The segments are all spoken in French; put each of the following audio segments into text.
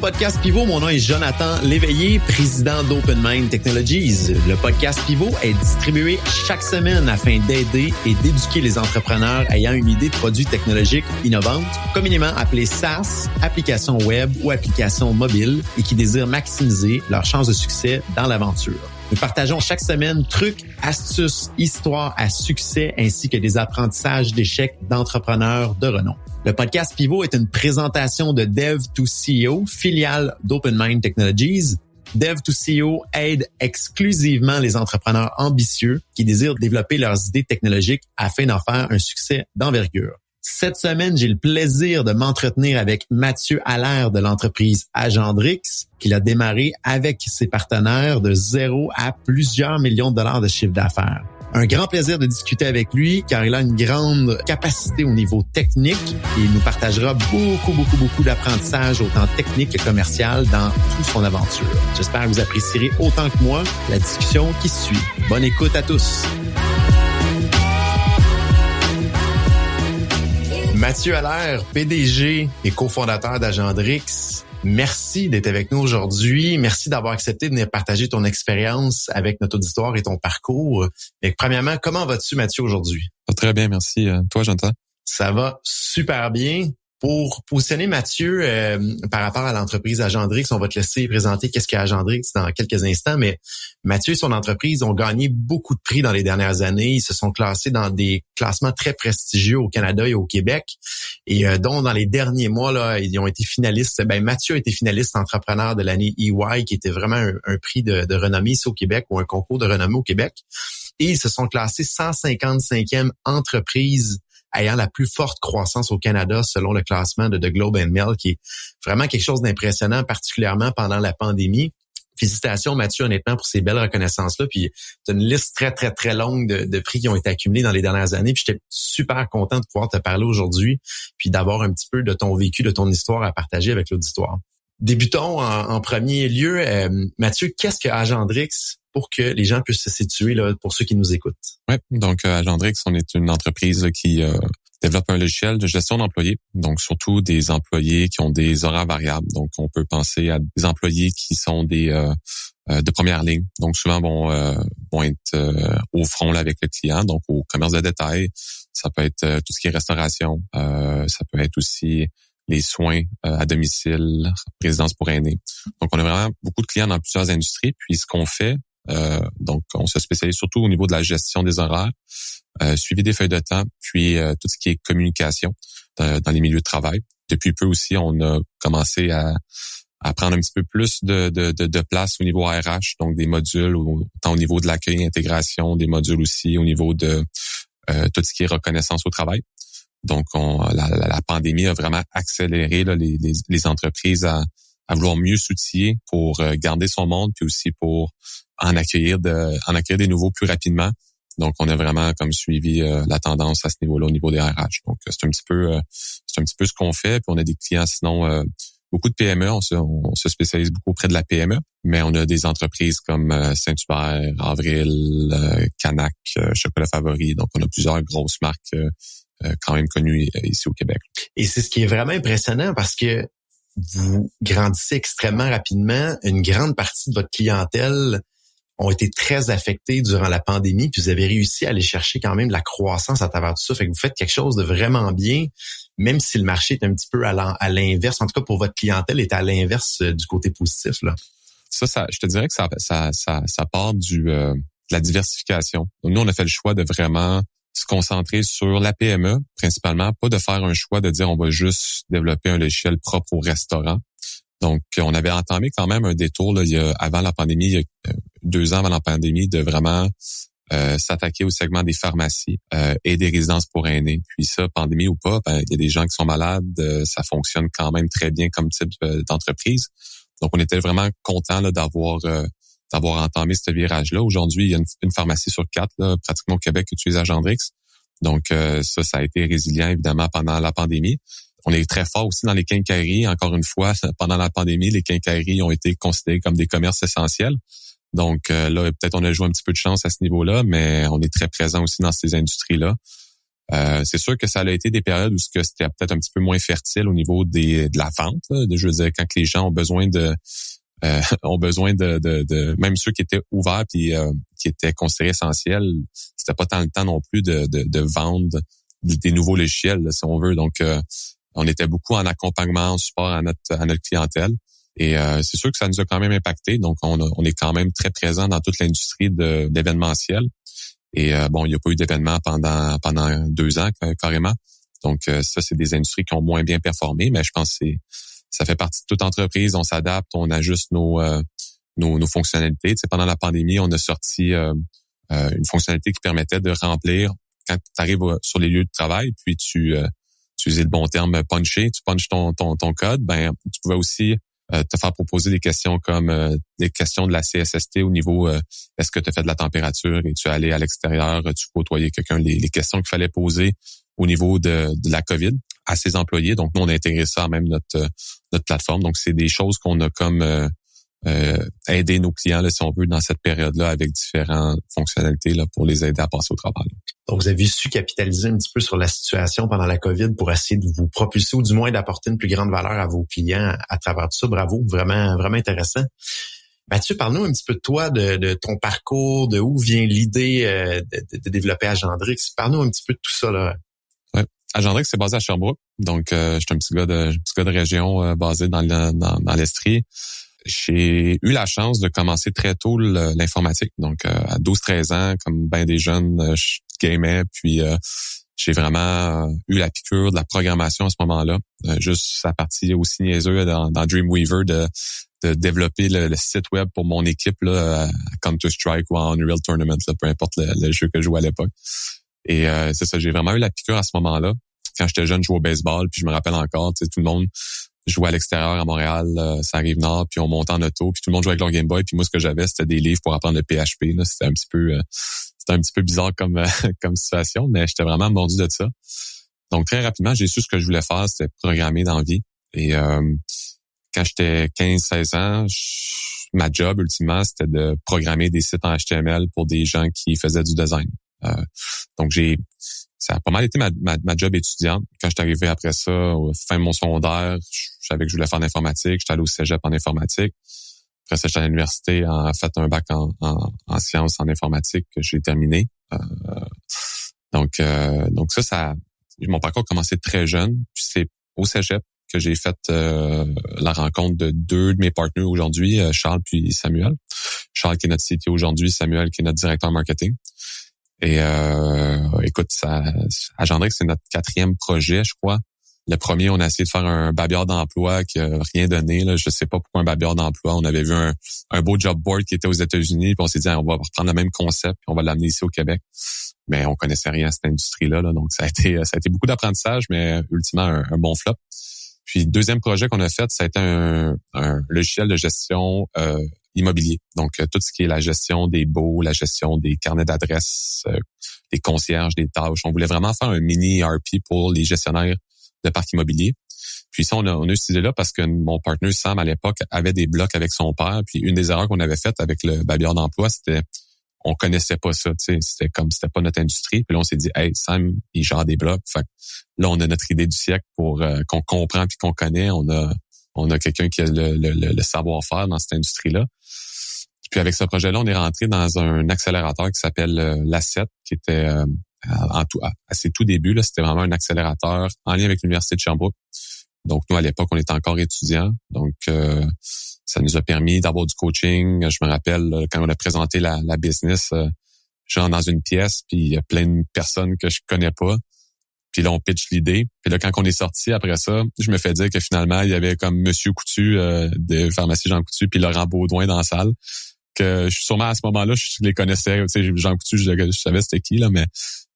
podcast Pivot. Mon nom est Jonathan Léveillé, président d'Open Mind Technologies. Le podcast Pivot est distribué chaque semaine afin d'aider et d'éduquer les entrepreneurs ayant une idée de produit technologique innovante, communément appelée SaaS, application web ou application mobile, et qui désirent maximiser leurs chances de succès dans l'aventure. Nous partageons chaque semaine trucs, astuces, histoires à succès ainsi que des apprentissages d'échecs d'entrepreneurs de renom. Le podcast Pivot est une présentation de Dev2CEO, filiale d'Open Mind Technologies. Dev2CEO aide exclusivement les entrepreneurs ambitieux qui désirent développer leurs idées technologiques afin d'en faire un succès d'envergure. Cette semaine, j'ai le plaisir de m'entretenir avec Mathieu Allaire de l'entreprise Agendrix, qu'il a démarré avec ses partenaires de 0 à plusieurs millions de dollars de chiffre d'affaires. Un grand plaisir de discuter avec lui car il a une grande capacité au niveau technique et il nous partagera beaucoup d'apprentissage autant technique que commercial dans toute son aventure. J'espère que vous apprécierez autant que moi la discussion qui suit. Bonne écoute à tous. Mathieu Allaire, PDG et cofondateur d'Agendrix, merci d'être avec nous aujourd'hui. Merci d'avoir accepté de venir partager ton expérience avec notre auditoire et ton parcours. Et premièrement, comment vas-tu, Mathieu, aujourd'hui? Très bien, merci. Toi, Jonathan? Ça va super bien. Pour positionner Mathieu par rapport à l'entreprise Agendrix, on va te laisser présenter qu'est-ce qu'est Agendrix dans quelques instants, mais Mathieu et son entreprise ont gagné beaucoup de prix dans les dernières années. Ils se sont classés dans des classements très prestigieux au Canada et au Québec, et dont dans les derniers mois, là, ils ont été finalistes. Mathieu a été finaliste entrepreneur de l'année EY, qui était vraiment un prix de renommée ici au Québec, ou un concours de renommée au Québec. Et ils se sont classés 155e entreprise ayant la plus forte croissance au Canada selon le classement de The Globe and Mail, qui est vraiment quelque chose d'impressionnant, particulièrement pendant la pandémie. Félicitations, Mathieu, honnêtement, pour ces belles reconnaissances-là. Puis, tu as une liste très longue de prix qui ont été accumulés dans les dernières années. Puis, j'étais super content de pouvoir te parler aujourd'hui, puis d'avoir un petit peu de ton vécu, de ton histoire à partager avec l'auditoire. Débutons en premier lieu. Mathieu, qu'est-ce que Agendrix pour que les gens puissent se situer là, pour ceux qui nous écoutent? Oui, donc Agendrix, on est une entreprise qui développe un logiciel de gestion d'employés, donc surtout des employés qui ont des horaires variables. Donc, on peut penser à des employés qui sont des de première ligne, donc souvent vont être au front là, avec le client, donc au commerce de détail. Ça peut être tout ce qui est restauration, ça peut être aussi les soins à domicile, résidence pour aînés. Donc, on a vraiment beaucoup de clients dans plusieurs industries. Puis, ce qu'on fait, donc, on se spécialise surtout au niveau de la gestion des horaires, suivi des feuilles de temps, puis tout ce qui est communication dans les milieux de travail. Depuis peu aussi, on a commencé à prendre un petit peu plus de place au niveau RH, donc des modules, autant au niveau de l'accueil et intégration, des modules aussi au niveau de tout ce qui est reconnaissance au travail. Donc, la pandémie a vraiment accéléré là, les entreprises à vouloir mieux s'outiller pour garder son monde, puis aussi pour en accueillir des nouveaux plus rapidement. Donc, on a vraiment comme suivi la tendance à ce niveau-là, au niveau des RH. Donc, c'est un petit peu ce qu'on fait. Puis, on a des clients, sinon beaucoup de PME. On se spécialise beaucoup auprès de la PME, mais on a des entreprises comme Saint-Hubert, Avril, Canac, Chocolat Favori. Donc, on a plusieurs grosses marques quand même connues ici au Québec. Et c'est ce qui est vraiment impressionnant parce que vous grandissez extrêmement rapidement. Une grande partie de votre clientèle ont été très affectés durant la pandémie, puis vous avez réussi à aller chercher quand même de la croissance à travers tout ça. Fait que vous faites quelque chose de vraiment bien, même si le marché est un petit peu à l'inverse. En tout cas, pour votre clientèle, est à l'inverse du côté positif, là. Ça, je te dirais que ça part de la diversification. Donc, nous, on a fait le choix de vraiment se concentrer sur la PME, principalement, pas de faire un choix de dire on va juste développer un logiciel propre au restaurant. Donc, on avait entamé quand même un détour là, avant la pandémie, il y a 2 ans avant la pandémie, de vraiment s'attaquer au segment des pharmacies et des résidences pour aînés. Puis ça, pandémie ou pas, il y a des gens qui sont malades, ça fonctionne quand même très bien comme type d'entreprise. Donc, on était vraiment contents là, d'avoir entamé ce virage-là. Aujourd'hui, il y a une pharmacie sur 4 là, pratiquement au Québec qui utilise Agendrix. Donc, ça a été résilient évidemment pendant la pandémie. On est très fort aussi dans les quincailleries. Encore une fois, pendant la pandémie, les quincailleries ont été considérées comme des commerces essentiels. Donc là, peut-être on a joué un petit peu de chance à ce niveau-là, mais on est très présent aussi dans ces industries-là. C'est sûr que ça a été des périodes où c'était peut-être un petit peu moins fertile au niveau de la vente. Là. Je veux dire, quand les gens ont besoin de même ceux qui étaient ouverts puis qui étaient considérés essentiels, c'était pas tant le temps non plus de vendre des nouveaux logiciels, là, si on veut. Donc on était beaucoup en accompagnement, en support à notre clientèle. Et c'est sûr que ça nous a quand même impacté. Donc on est quand même très présent dans toute l'industrie de l'événementiel. Et il n'y a pas eu d'événement pendant 2 ans carrément. Donc ça, c'est des industries qui ont moins bien performé, mais je pense que ça fait partie de toute entreprise. On s'adapte, on ajuste nos fonctionnalités. Tu sais, pendant la pandémie, on a sorti une fonctionnalité qui permettait de remplir quand tu arrives sur les lieux de travail, puis tu utilises le bon terme puncher, tu punches ton code. Ben tu pouvais aussi te faire proposer des questions comme des questions de la CSST au niveau est-ce que tu as fait de la température et tu es allé à l'extérieur, tu côtoyais quelqu'un, les questions qu'il fallait poser au niveau de la COVID à ses employés. Donc, nous, on a intégré ça à même notre plateforme. Donc, c'est des choses qu'on a comme aider nos clients, là, si on veut, dans cette période-là, avec différentes fonctionnalités là, pour les aider à passer au travail. Donc, vous avez su capitaliser un petit peu sur la situation pendant la COVID pour essayer de vous propulser ou du moins d'apporter une plus grande valeur à vos clients à travers tout ça. Bravo, vraiment, vraiment intéressant. Mathieu, parle-nous un petit peu de toi, de ton parcours, de où vient l'idée de développer Agendrix. Parle-nous un petit peu de tout ça, là. Ouais. Agendrix, c'est basé à Sherbrooke. Donc, je suis un petit gars de région basé dans l'Estrie. J'ai eu la chance de commencer très tôt l'informatique. Donc, à 12-13 ans, comme bien des jeunes, je gamais. Puis, j'ai vraiment eu la piqûre de la programmation à ce moment-là. Juste sa partie aussi niaiseux dans Dreamweaver de développer le site web pour mon équipe là, à Counter-Strike ou à Unreal Tournament, là, peu importe le jeu que je jouais à l'époque. Et c'est ça, j'ai vraiment eu la piqûre à ce moment-là. Quand j'étais jeune, je jouais au baseball, puis je me rappelle encore, tu sais, tout le monde jouait à l'extérieur à Montréal, ça arrive nord, puis on montait en auto, puis tout le monde jouait avec leur Game Boy, puis moi ce que j'avais, c'était des livres pour apprendre le PHP. Là, c'était un petit peu bizarre comme situation, mais j'étais vraiment mordu de ça. Donc très rapidement, j'ai su ce que je voulais faire, c'était programmer dans la vie. Et quand j'étais 15-16 ans, ma job ultimement, c'était de programmer des sites en HTML pour des gens qui faisaient du design. Donc ça a pas mal été ma job étudiante. Quand je suis arrivé après ça, au fin de mon secondaire, je savais que je voulais faire de l'informatique. J'étais allé au cégep en informatique. Après ça, j'étais à l'université, en fait un bac en sciences en informatique que j'ai terminé. Donc ça, mon parcours a commencé très jeune. Puis c'est au cégep que j'ai fait la rencontre de 2 de mes partenaires aujourd'hui, Charles puis Samuel. Charles qui est notre CTO aujourd'hui, Samuel qui est notre directeur marketing. Et écoute, Agendrix, c'est notre 4e projet, je crois. Le premier, on a essayé de faire un babillard d'emploi qui a rien donné. Là. Je sais pas pourquoi un babillard d'emploi. On avait vu un beau job board qui était aux États-Unis, puis on s'est dit on va reprendre le même concept, puis on va l'amener ici au Québec. Mais on connaissait rien à cette industrie-là, là, donc ça a été beaucoup d'apprentissage, mais ultimement un bon flop. Puis le deuxième projet qu'on a fait, ça a été un logiciel de gestion immobilier. Donc, tout ce qui est la gestion des baux, la gestion des carnets d'adresses, des concierges, des tâches. On voulait vraiment faire un mini ERP pour les gestionnaires de parc immobilier. Puis ça, on a eu cette idée-là parce que mon partenaire Sam, à l'époque, avait des blocs avec son père. Puis une des erreurs qu'on avait faites avec le babillard d'emploi, c'était on connaissait pas ça, tu sais, c'était pas notre industrie. Puis là, on s'est dit, hey, Sam, il gère des blocs. Fait que là, on a notre idée du siècle pour qu'on comprend puis qu'on connaît. On a quelqu'un qui a le savoir-faire dans cette industrie-là. Puis avec ce projet-là, on est rentré dans un accélérateur qui s'appelle l'A7, qui était à ses tout débuts. Là, c'était vraiment un accélérateur en lien avec l'Université de Sherbrooke. Donc, nous, à l'époque, on était encore étudiants. Donc, ça nous a permis d'avoir du coaching. Je me rappelle, quand on a présenté la business, je rentre dans une pièce, puis il y a plein de personnes que je connais pas. Puis là, on pitch l'idée. Puis là, quand on est sorti après ça, je me fais dire que finalement, il y avait comme Monsieur Coutu de Pharmacie Jean Coutu, puis Laurent Baudouin dans la salle. Que sûrement à ce moment-là, je les connaissais. Tu sais, Jean Coutu, je savais c'était qui, là, mais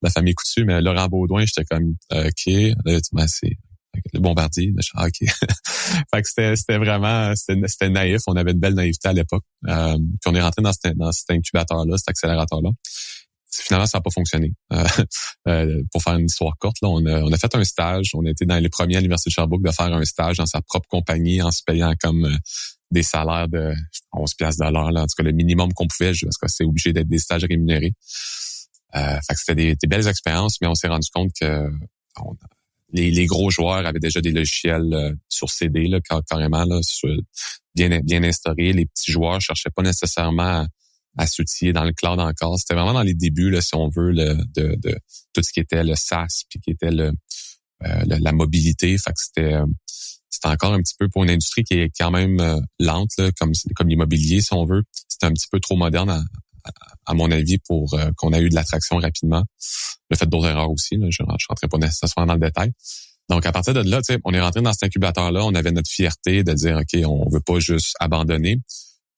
la famille Coutu, mais Laurent Baudouin, j'étais comme OK, là, c'est le Bombardier. OK. Fait que c'était vraiment c'était naïf. On avait une belle naïveté à l'époque. Puis on est rentré dans cet incubateur-là, cet accélérateur-là. Finalement, ça n'a pas fonctionné. Pour faire une histoire courte, là, on a fait un stage. On a été dans les premiers à l'Université de Sherbrooke de faire un stage dans sa propre compagnie en se payant comme des salaires de 11$ de l'heure. Là. En tout cas, le minimum qu'on pouvait, parce que c'est obligé d'être des stages rémunérés. Fait que c'était des belles expériences, mais on s'est rendu compte que les gros joueurs avaient déjà des logiciels sur CD là, carrément là, bien instaurés. Les petits joueurs cherchaient pas nécessairement à s'outiller dans le cloud encore. C'était vraiment dans les débuts, là, si on veut, de tout ce qui était le SaaS, puis qui était la mobilité. Fait que c'était encore un petit peu pour une industrie qui est quand même lente, là, comme l'immobilier, si on veut. C'était un petit peu trop moderne à mon avis, pour qu'on ait eu de l'attraction rapidement. Le fait d'autres erreurs aussi, là, je rentrerai pas nécessairement dans le détail. Donc, à partir de là, on est rentré dans cet incubateur-là, on avait notre fierté de dire, OK, on veut pas juste abandonner.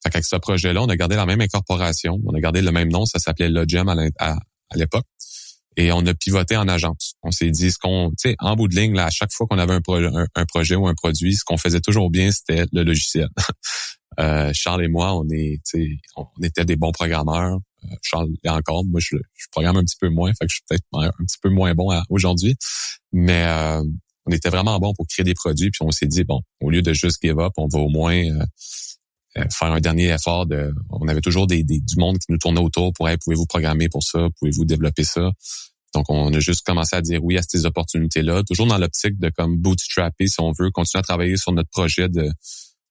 Fait qu'avec ce projet-là, on a gardé la même incorporation, on a gardé le même nom, ça s'appelait Logem à l'époque, et on a pivoté en agence. On s'est dit, en bout de ligne, là, à chaque fois qu'on avait un projet ou un produit, ce qu'on faisait toujours bien, c'était le logiciel. Charles et moi, on était des bons programmeurs. Charles et encore, moi je programme un petit peu moins, fait que je suis peut-être un petit peu moins bon aujourd'hui, mais on était vraiment bons pour créer des produits, puis on s'est dit bon, au lieu de juste give up, on va au moins faire un dernier effort. On avait toujours du monde qui nous tournait autour pour pouvez-vous programmer pour ça, pouvez-vous développer ça. Donc on a juste commencé à dire oui à ces opportunités-là, toujours dans l'optique de comme bootstrapper, si on veut, continuer à travailler sur notre projet de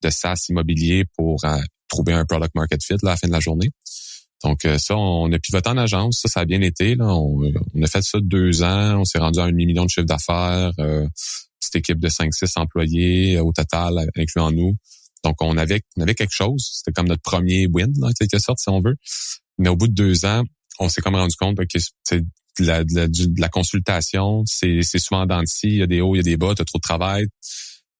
SaaS immobilier pour trouver un product market fit là, à la fin de la journée. Donc ça, on a pivoté en agence, ça a bien été. Là. On a fait ça 2 ans, on s'est rendu à 1 million de chiffre d'affaires, petite équipe de 5-6 employés au total, incluant nous. Donc on avait quelque chose, c'était comme notre premier win, là, en quelque sorte, si on veut. Mais au bout de 2 ans, on s'est comme rendu compte que c'est de la consultation, c'est souvent en dents de scie, il y a des hauts, il y a des bas, t'as trop de travail.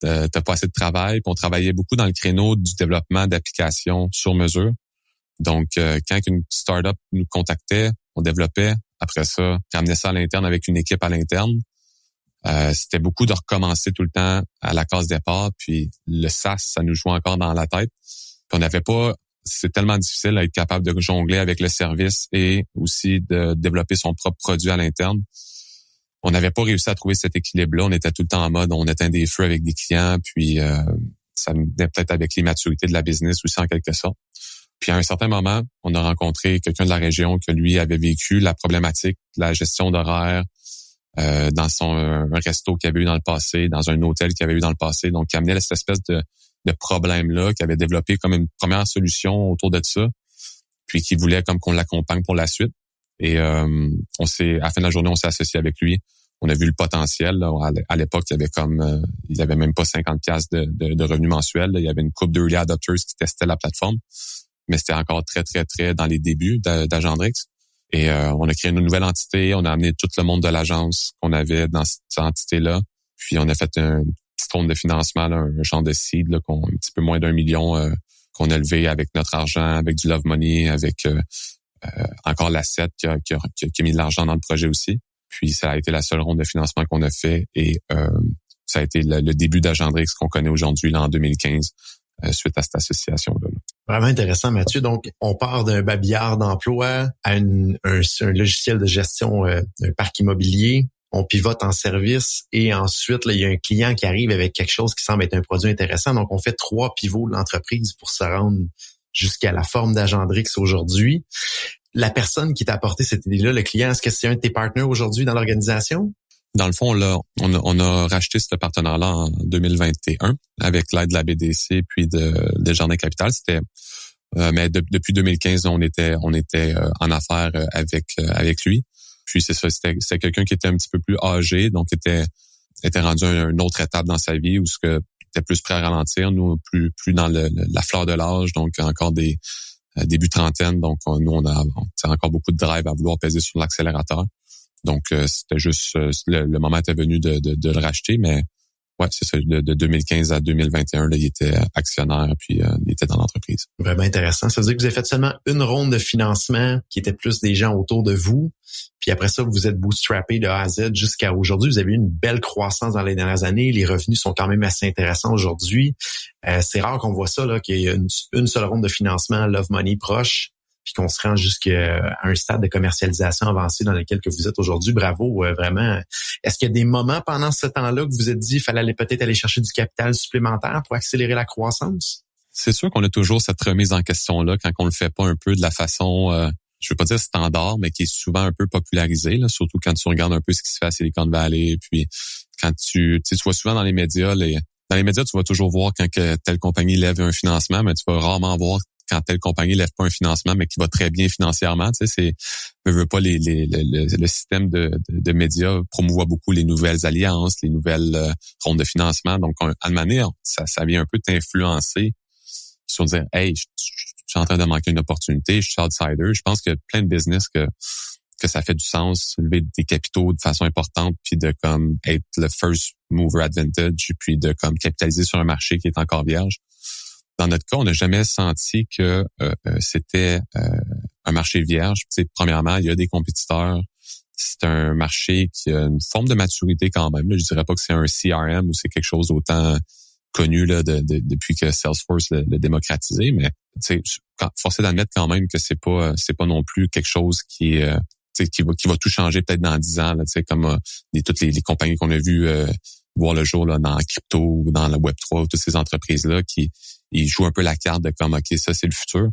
T'as pas assez de travail. Puis on travaillait beaucoup dans le créneau du développement d'applications sur mesure. Donc, quand une start-up nous contactait, on développait. Après ça, ramenait ça à l'interne avec une équipe à l'interne. C'était beaucoup de recommencer tout le temps à la case départ. Puis le SaaS, ça nous jouait encore dans la tête. Puis on n'avait pas... C'est tellement difficile d'être capable de jongler avec le service et aussi de développer son propre produit à l'interne. On n'avait pas réussi à trouver cet équilibre-là. On était tout le temps en mode, on éteint des feux avec des clients, puis ça venait peut-être avec l'immaturité de la business aussi en quelque sorte. Puis à un certain moment, on a rencontré quelqu'un de la région que lui avait vécu la problématique de la gestion d'horaire dans un resto qu'il avait eu dans le passé, dans un hôtel qu'il avait eu dans le passé. Donc, qui amenait cette espèce de problème-là, qui avait développé comme une première solution autour de ça, puis qui voulait comme qu'on l'accompagne pour la suite. Et à la fin de la journée, on s'est associé avec lui. On a vu le potentiel. Là. À l'époque, il y avait même pas 50$ de revenus mensuels. Là. Il y avait une couple d'early adopters qui testaient la plateforme, mais c'était encore très, très, très dans les débuts d'Agendrix. Et on a créé une nouvelle entité. On a amené tout le monde de l'agence qu'on avait dans cette entité-là. Puis on a fait un petit ronde de financement, là, un genre de seed, là, un petit peu moins d'1 million qu'on a levé avec notre argent, avec du love money, avec encore l'asset qui a mis de l'argent dans le projet aussi. Puis ça a été la seule ronde de financement qu'on a fait et ça a été le début d'Agendrix qu'on connaît aujourd'hui là, en 2015 suite à cette association-là. Vraiment intéressant, Mathieu. Donc, on part d'un babillard d'emploi à un logiciel de gestion d'un parc immobilier. On pivote en service et ensuite, là, il y a un client qui arrive avec quelque chose qui semble être un produit intéressant. Donc, on fait 3 pivots de l'entreprise pour se rendre jusqu'à la forme d'Agendrix aujourd'hui. La personne qui t'a apporté cette idée-là, le client, est-ce que c'est un de tes partenaires aujourd'hui dans l'organisation? Dans le fond, là, on a racheté ce partenaire-là en 2021 avec l'aide de la BDC puis de Desjardins Capital. C'était mais depuis 2015, on était en affaires avec lui. Puis c'est ça, c'était quelqu'un qui était un petit peu plus âgé, donc était rendu à une autre étape dans sa vie où ce que était plus prêt à ralentir, nous plus dans la fleur de l'âge, donc encore des début trentaine, donc nous on a encore beaucoup de drive à vouloir peser sur l'accélérateur. Donc c'était juste le moment était venu de le racheter, mais ouais, c'est ça, de 2015 à 2021, là, il était actionnaire puis il était dans l'entreprise. Vraiment intéressant. Ça veut dire que vous avez fait seulement une ronde de financement qui était plus des gens autour de vous. Puis après ça, vous êtes bootstrappé de A à Z jusqu'à aujourd'hui. Vous avez eu une belle croissance dans les dernières années. Les revenus sont quand même assez intéressants aujourd'hui. C'est rare qu'on voit ça, là, qu'il y ait une seule ronde de financement, Love Money proche, puis qu'on se rend jusqu'à un stade de commercialisation avancé dans lequel que vous êtes aujourd'hui. Bravo, vraiment. Est-ce qu'il y a des moments pendant ce temps-là que vous vous êtes dit qu'il fallait peut-être aller chercher du capital supplémentaire pour accélérer la croissance? C'est sûr qu'on a toujours cette remise en question-là quand on le fait pas un peu de la façon je veux pas dire standard, mais qui est souvent un peu popularisé, là, surtout quand tu regardes un peu ce qui se fait à Silicon Valley. Puis quand tu vois souvent dans les médias, dans les médias, tu vas toujours voir quand que telle compagnie lève un financement, mais tu vas rarement voir quand telle compagnie lève pas un financement, mais qui va très bien financièrement. Tu sais, veut pas le système de médias promouvoit beaucoup les nouvelles alliances, les nouvelles rondes de financement. Donc, à une manière, ça vient un peu t'influencer sur dire, hey, je suis en train de manquer une opportunité, je suis outsider. Je pense qu'il y a plein de business que ça fait du sens, lever des capitaux de façon importante, puis de comme être le first mover advantage, puis de comme capitaliser sur un marché qui est encore vierge. Dans notre cas, on n'a jamais senti que c'était un marché vierge. Tu sais, premièrement, il y a des compétiteurs. C'est un marché qui a une forme de maturité quand même. Là, je dirais pas que c'est un CRM ou c'est quelque chose d'autant connu là depuis que Salesforce l'a démocratisé, mais tu sais, forcé d'admettre quand même que c'est pas non plus quelque chose qui est qui va tout changer peut-être dans 10 ans là, tu sais, comme toutes les compagnies qu'on a vues voir le jour là dans la crypto ou dans la Web3 ou toutes ces entreprises là qui ils jouent un peu la carte de comme OK, ça c'est le futur.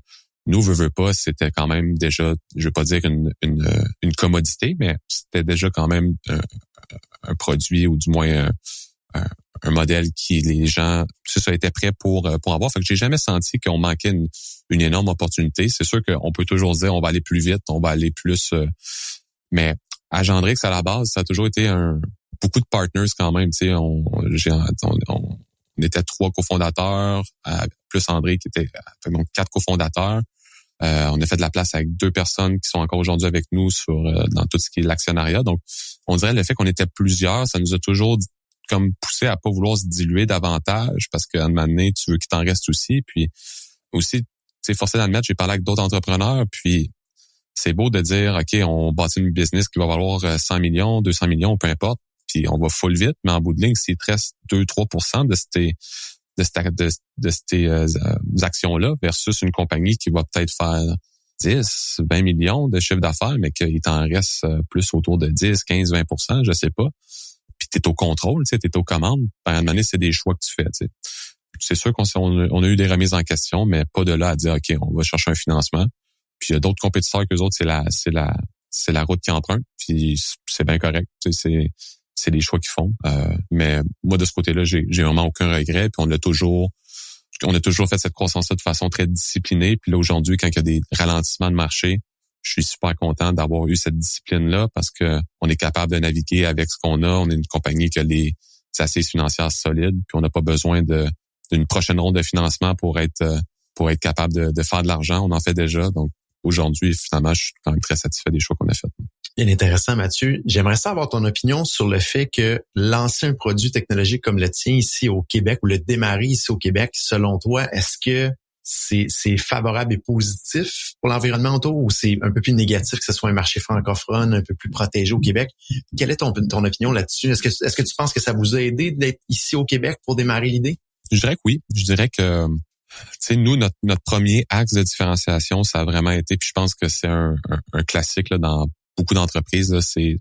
Nous veut pas, c'était quand même déjà, je veux pas dire une commodité, mais c'était déjà quand même un produit ou du moins un modèle qui les gens ça étaient prêts pour avoir. Fait que j'ai jamais senti qu'on manquait une énorme opportunité. C'est sûr qu'on peut toujours dire on va aller plus vite, on va aller plus mais à Gendrix à la base, ça a toujours été beaucoup de partners quand même, tu sais, on était 3 cofondateurs, plus André qui était donc 4 cofondateurs. On a fait de la place avec 2 personnes qui sont encore aujourd'hui avec nous dans tout ce qui est l'actionnariat. Donc, on dirait le fait qu'on était plusieurs, ça nous a toujours comme poussé à pas vouloir se diluer davantage parce qu'à un moment donné, tu veux qu'il t'en reste aussi. Puis aussi, tu sais, forcé d'admettre, j'ai parlé avec d'autres entrepreneurs, puis c'est beau de dire, OK, on bâtit une business qui va valoir 100 millions, 200 millions, peu importe, puis on va full vite, mais en bout de ligne, s'il te reste 2-3% de ces actions-là versus une compagnie qui va peut-être faire 10, 20 millions de chiffre d'affaires, mais qu'il t'en reste plus autour de 10, 15, 20%, je sais pas. Puis t'es au contrôle, tu sais, t'es aux commandes. À un moment donné, c'est des choix que tu fais, tu sais. C'est sûr qu'on a eu des remises en question, mais pas de là à dire, OK, on va chercher un financement. Puis il y a d'autres compétiteurs qu'eux autres, c'est la route qu'ils empruntent, puis c'est bien correct. Tu sais, c'est des choix qu'ils font. Mais moi, de ce côté-là, j'ai vraiment aucun regret. Puis on a toujours fait cette croissance-là de façon très disciplinée. Puis là, aujourd'hui, quand il y a des ralentissements de marché, je suis super content d'avoir eu cette discipline-là parce que on est capable de naviguer avec ce qu'on a. On est une compagnie qui a les assises financières solides, puis on n'a pas besoin d'une prochaine ronde de financement pour être capable de faire de l'argent. On en fait déjà. Donc, aujourd'hui, finalement, je suis quand même très satisfait des choix qu'on a faits. Bien intéressant, Mathieu. J'aimerais savoir ton opinion sur le fait que lancer un produit technologique comme le tien ici au Québec ou le démarrer ici au Québec, selon toi, est-ce que c'est favorable et positif pour l'environnement autour ou c'est un peu plus négatif que ce soit un marché francophone un peu plus protégé au Québec? Quelle est ton opinion là-dessus? Est-ce que tu penses que ça vous a aidé d'être ici au Québec pour démarrer l'idée? Je dirais que oui. Je dirais que tu sais, nous, notre premier axe de différenciation, ça a vraiment été, puis je pense que c'est un classique là, dans beaucoup d'entreprises, là, c'est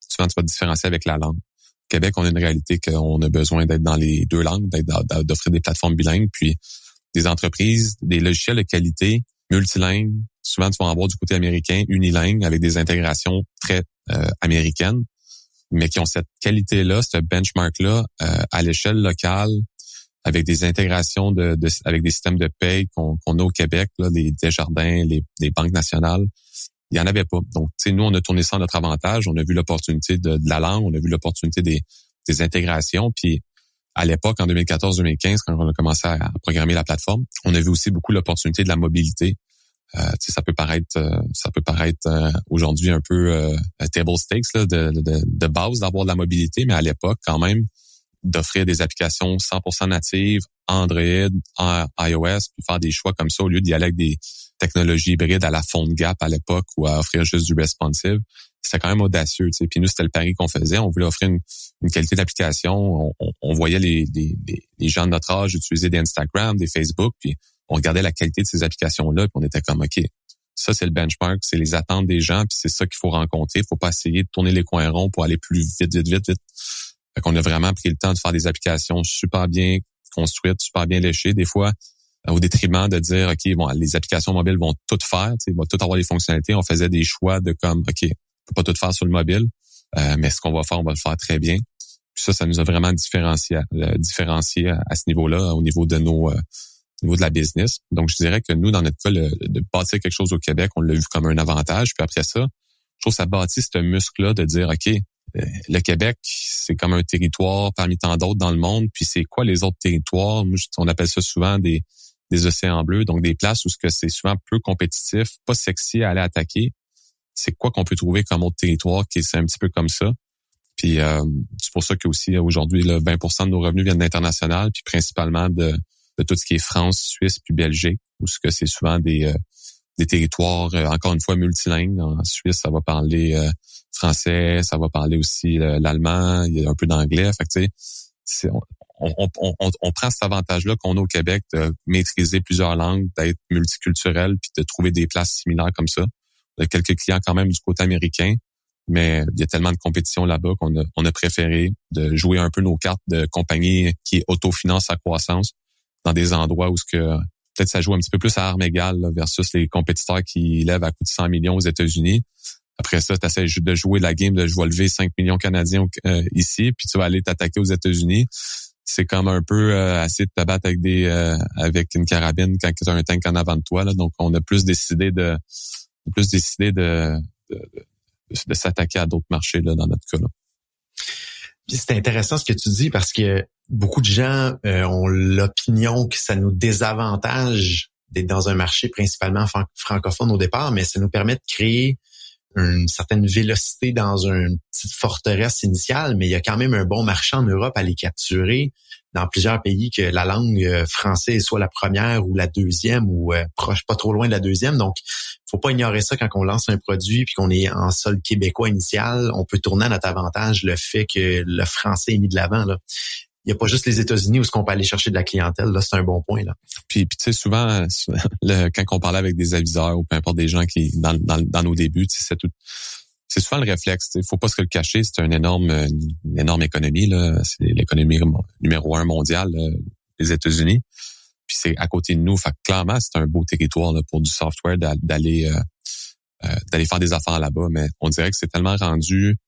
souvent tu vas te différencier avec la langue. Au Québec, on a une réalité qu'on a besoin d'être dans les 2 langues, d'offrir des plateformes bilingues, puis des entreprises, des logiciels de qualité multilingues. Souvent, tu vas en avoir du côté américain, unilingue, avec des intégrations très américaines, mais qui ont cette qualité-là, ce benchmark-là à l'échelle locale, avec des intégrations avec des systèmes de paye qu'on a au Québec, là, les Desjardins, les banques nationales. Il y en avait pas. Donc, tu sais, nous, on a tourné ça à notre avantage. On a vu l'opportunité de la langue, on a vu l'opportunité des intégrations. Puis, à l'époque, en 2014-2015, quand on a commencé à programmer la plateforme, on a vu aussi beaucoup l'opportunité de la mobilité. Tu sais, ça peut paraître aujourd'hui un peu table stakes là, de base d'avoir de la mobilité, mais à l'époque, quand même, d'offrir des applications 100% natives, Android, iOS, puis faire des choix comme ça au lieu d'y aller avec des technologies hybrides à la PhoneGap à l'époque ou à offrir juste du responsive. C'était quand même audacieux, tu sais. Puis nous, c'était le pari qu'on faisait. On voulait offrir une qualité d'application. On voyait les gens de notre âge utiliser des Instagram, des Facebook, puis on regardait la qualité de ces applications-là, puis on était comme, OK, ça, c'est le benchmark, c'est les attentes des gens, puis c'est ça qu'il faut rencontrer. Il faut pas essayer de tourner les coins ronds pour aller plus vite. Fait qu'on a vraiment pris le temps de faire des applications super bien construites, super bien léchées. Des fois, au détriment de dire, OK, bon, les applications mobiles vont tout faire, vont tout avoir des fonctionnalités. On faisait des choix de comme, OK, on peut pas tout faire sur le mobile, mais ce qu'on va faire, on va le faire très bien. Puis ça nous a vraiment différencié à ce niveau-là, au niveau de au niveau de la business. Donc, je dirais que nous, dans notre cas, de bâtir quelque chose au Québec, on l'a vu comme un avantage. Puis après ça, je trouve que ça bâtit ce muscle-là de dire, OK, le Québec, c'est comme un territoire parmi tant d'autres dans le monde. Puis c'est quoi les autres territoires? On appelle ça souvent des océans bleus, donc des places où c'est souvent peu compétitif, pas sexy à aller attaquer. C'est quoi qu'on peut trouver comme autre territoire qui c'est un petit peu comme ça? Puis c'est pour ça qu'aussi aujourd'hui, 20% de nos revenus viennent d'international, puis principalement de tout ce qui est France, Suisse, puis Belgique, où c'est souvent des territoires, encore une fois, multilingues. En Suisse, ça va parler français, ça va parler aussi l'allemand, il y a un peu d'anglais. Fait que tu sais, on prend cet avantage-là qu'on a au Québec de maîtriser plusieurs langues, d'être multiculturel, puis de trouver des places similaires comme ça. On a quelques clients quand même du côté américain, mais il y a tellement de compétition là-bas qu'on a préféré de jouer un peu nos cartes de compagnie qui autofinance sa croissance dans des endroits où peut-être ça joue un petit peu plus à armes égales là, versus les compétiteurs qui lèvent à coût de 100 millions aux États-Unis. Après ça, tu essaies de jouer la game de je vais lever 5 millions canadiens ici, puis tu vas aller t'attaquer aux États-Unis. C'est comme un peu essayer de te battre avec une carabine quand tu as un tank en avant de toi. Là. Donc, on a plus décidé de s'attaquer à d'autres marchés là, dans notre cas. Là. Puis c'est intéressant ce que tu dis parce que beaucoup de gens ont l'opinion que ça nous désavantage d'être dans un marché principalement francophone au départ, mais ça nous permet de créer une certaine vélocité dans une petite forteresse initiale, mais il y a quand même un bon marché en Europe à les capturer dans plusieurs pays que la langue française est soit la première ou la deuxième ou proche, pas trop loin de la deuxième. Donc, faut pas ignorer ça quand on lance un produit puis qu'on est en sol québécois initial. On peut tourner à notre avantage le fait que le français est mis de l'avant, là. Il n'y a pas juste les États-Unis où est-ce qu'on peut aller chercher de la clientèle. Là, c'est un bon point. Là. Puis tu sais, souvent, quand on parlait avec des aviseurs ou peu importe des gens qui dans nos débuts, c'est souvent le réflexe. Il faut pas se le cacher. C'est une énorme économie. Là. C'est l'économie numéro 1 mondiale, les États-Unis. Puis c'est à côté de nous. Fait que clairement, c'est un beau territoire là, pour du software d'aller faire des affaires là-bas. Mais on dirait que c'est tellement rendu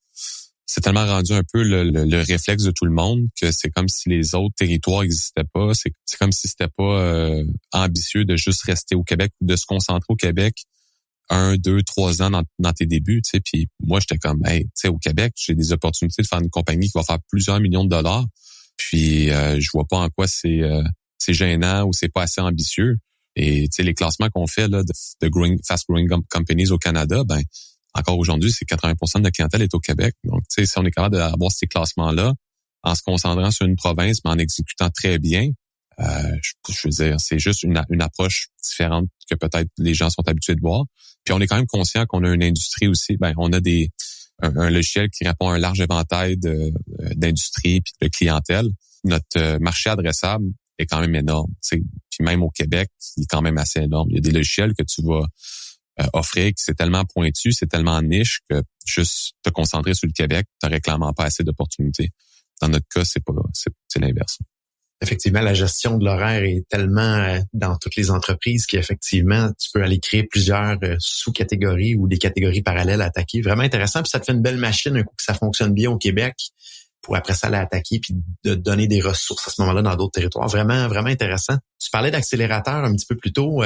un peu le réflexe de tout le monde que c'est comme si les autres territoires n'existaient pas. C'est comme si c'était pas ambitieux de juste rester au Québec ou de se concentrer au Québec 1, 2, 3 ans dans tes débuts. Tu sais. Puis moi, j'étais comme, hey, tu sais, au Québec, j'ai des opportunités de faire une compagnie qui va faire plusieurs millions de dollars. Puis je vois pas en quoi c'est gênant ou c'est pas assez ambitieux. Et tu sais, les classements qu'on fait là de fast growing companies au Canada, ben encore aujourd'hui, c'est 80% de la clientèle est au Québec. Donc, tu sais, si on est capable d'avoir ces classements-là, en se concentrant sur une province, mais en exécutant très bien, je veux dire, c'est juste une approche différente que peut-être les gens sont habitués de voir. Puis on est quand même conscient qu'on a une industrie aussi. Ben, on a un logiciel qui répond à un large éventail d'industries puis de clientèle. Notre marché adressable est quand même énorme. Tu sais. Puis même au Québec, il est quand même assez énorme. Il y a des logiciels que tu vas offrir, que c'est tellement pointu, c'est tellement niche que juste te concentrer sur le Québec, tu n'aurais clairement pas assez d'opportunités. Dans notre cas, c'est l'inverse. Effectivement, la gestion de l'horaire est tellement dans toutes les entreprises qu'effectivement, tu peux aller créer plusieurs sous-catégories ou des catégories parallèles à attaquer. Vraiment intéressant. Puis ça te fait une belle machine un coup que ça fonctionne bien au Québec pour après ça l'attaquer puis de donner des ressources à ce moment-là dans d'autres territoires. Vraiment, vraiment intéressant. Tu parlais d'accélérateur un petit peu plus tôt.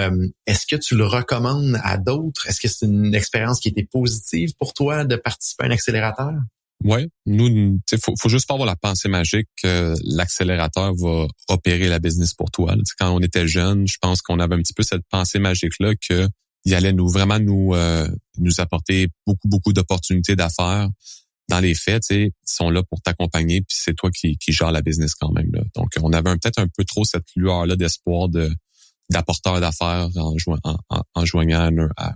Est-ce que tu le recommandes à d'autres? Est-ce que c'est une expérience qui était positive pour toi de participer à un accélérateur? Ouais, nous, faut juste pas avoir la pensée magique que l'accélérateur va opérer la business pour toi. Là. Quand on était jeune, je pense qu'on avait un petit peu cette pensée magique-là que il allait nous apporter beaucoup d'opportunités d'affaires. Dans les faits, ils sont là pour t'accompagner, puis c'est toi qui gère la business quand même. Là. Donc, on avait peut-être un peu trop cette lueur-là d'espoir d'apporteur d'affaires en joignant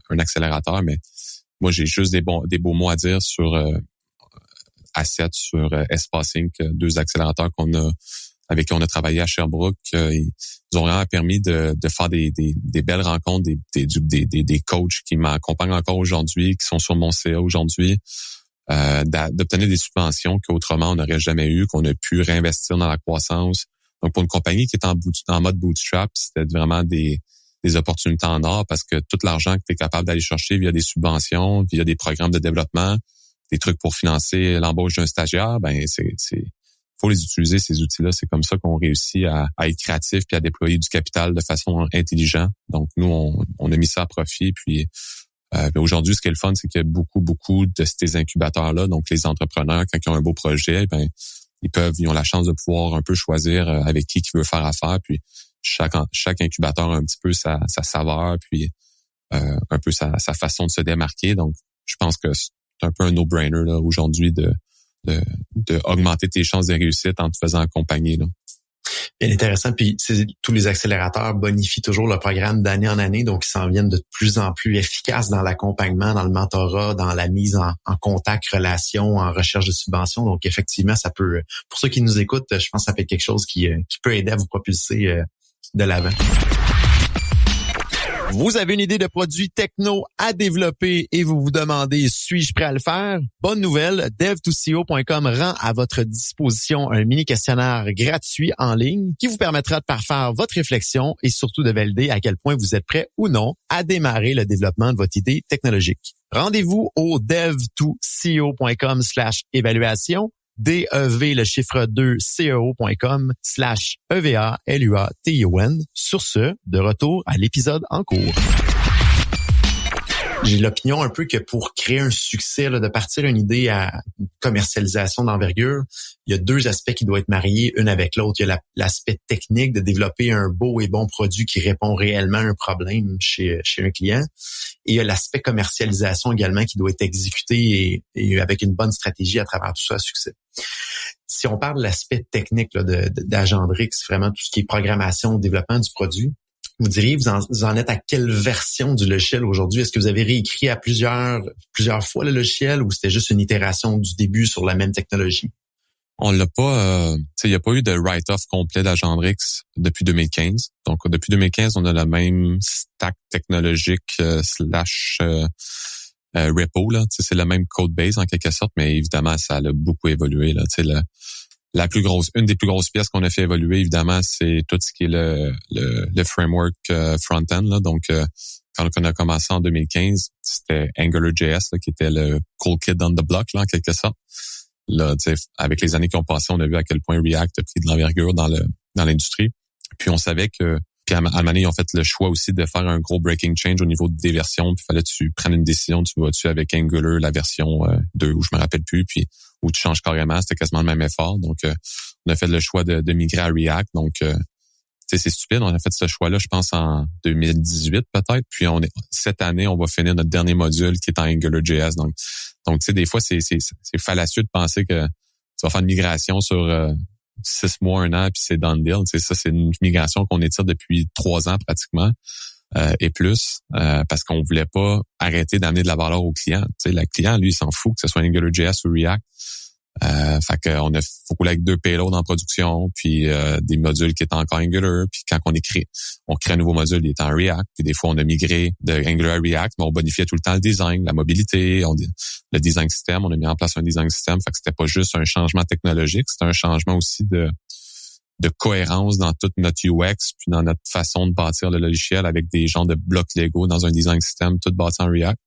un accélérateur. Mais moi, j'ai juste des beaux mots à dire sur Asset, sur Espace Inc., 2 accélérateurs avec qui on a travaillé à Sherbrooke. Ils ont vraiment permis de faire des belles rencontres, des coachs qui m'accompagnent encore aujourd'hui, qui sont sur mon CA aujourd'hui. D'obtenir des subventions qu'autrement on n'aurait jamais eu, qu'on a pu réinvestir dans la croissance, Donc, pour une compagnie qui est en mode bootstrap, c'était vraiment des opportunités en or parce que tout l'argent que tu es capable d'aller chercher via des subventions, via des programmes de développement, des trucs pour financer l'embauche d'un stagiaire, faut les utiliser, ces outils-là. C'est comme ça qu'on réussit à être créatif puis à déployer du capital de façon intelligente. Donc, nous, on a mis ça à profit. Puis aujourd'hui, ce qui est le fun, c'est qu'il y a beaucoup de ces incubateurs-là. Donc, les entrepreneurs, quand ils ont un beau projet, ils ont la chance de pouvoir un peu choisir avec qui veut faire affaire. Puis chaque incubateur a un petit peu sa saveur, puis un peu sa façon de se démarquer. Donc, je pense que c'est un peu un no-brainer là aujourd'hui de augmenter tes chances de réussite en te faisant accompagner là. Bien intéressant. Puis tous les accélérateurs bonifient toujours le programme d'année en année, donc ils s'en viennent de plus en plus efficaces dans l'accompagnement, dans le mentorat, dans la mise en contact, relation, en recherche de subventions. Donc effectivement, ça peut, pour ceux qui nous écoutent, je pense que ça peut être quelque chose qui peut aider à vous propulser de l'avant. Vous avez une idée de produit techno à développer et vous vous demandez, suis-je prêt à le faire? Bonne nouvelle, dev2co.com rend à votre disposition un mini questionnaire gratuit en ligne qui vous permettra de parfaire votre réflexion et surtout de valider à quel point vous êtes prêt ou non à démarrer le développement de votre idée technologique. Rendez-vous au dev2co.com/évaluation, DEV le chiffre 2 CEO.com/EVALUATION. Sur ce, de retour à l'épisode en cours. J'ai l'opinion un peu que pour créer un succès, là, de partir une idée à une commercialisation d'envergure, il y a deux aspects qui doivent être mariés une avec l'autre. Il y a l'aspect technique de développer un beau et bon produit qui répond réellement à un problème chez un client. Et il y a l'aspect commercialisation également qui doit être exécuté et avec une bonne stratégie à travers tout ça à succès. Si on parle de l'aspect technique là, d'Agendrix, vraiment tout ce qui est programmation, développement du produit, vous diriez, vous en êtes à quelle version du logiciel aujourd'hui? Est-ce que vous avez réécrit à plusieurs fois le logiciel ou c'était juste une itération du début sur la même technologie? On l'a pas, il n'y a pas eu de write-off complet d'Agendrix depuis 2015. Donc, depuis 2015, on a le même stack technologique repo, là. C'est le même code base en quelque sorte, mais évidemment, ça a beaucoup évolué, là. Une des plus grosses pièces qu'on a fait évoluer, évidemment, c'est tout ce qui est le framework front-end, là. Donc, quand on a commencé en 2015, c'était AngularJS, là, qui était le cool kid on the block, là, en quelque sorte. Là, avec les années qui ont passé, on a vu à quel point React a pris de l'envergure dans l'industrie. Puis on savait que, puis à un moment donné, ils ont fait le choix aussi de faire un gros breaking change au niveau des versions. Puis fallait que tu prennes une décision, tu vas-tu avec Angular, la version 2, ou je me rappelle plus, puis où tu changes carrément, c'était quasiment le même effort. Donc, on a fait le choix de migrer à React. Donc, c'est stupide. On a fait ce choix-là, je pense, en 2018 peut-être. Puis cette année, on va finir notre dernier module qui est en AngularJS. Donc, tu sais, des fois, c'est fallacieux de penser que tu vas faire une migration sur 6 mois, 1 an, puis c'est done deal. Tu sais, ça, c'est une migration qu'on étire depuis 3 ans pratiquement et plus, parce qu'on voulait pas arrêter d'amener de la valeur au client. Tu sais, le client, lui, il s'en fout que ce soit AngularJS ou React. Fait qu'on faut rouler avec 2 payloads en production, puis des modules qui étaient encore Angular, puis quand on crée un nouveau module, il est en React, puis des fois on a migré de Angular à React, mais on bonifiait tout le temps le design, la mobilité, le design system, on a mis en place un design system, fait que c'était pas juste un changement technologique, c'était un changement aussi de cohérence dans toute notre UX, puis dans notre façon de bâtir le logiciel avec des genres de blocs Lego dans un design system, tout bâti en React.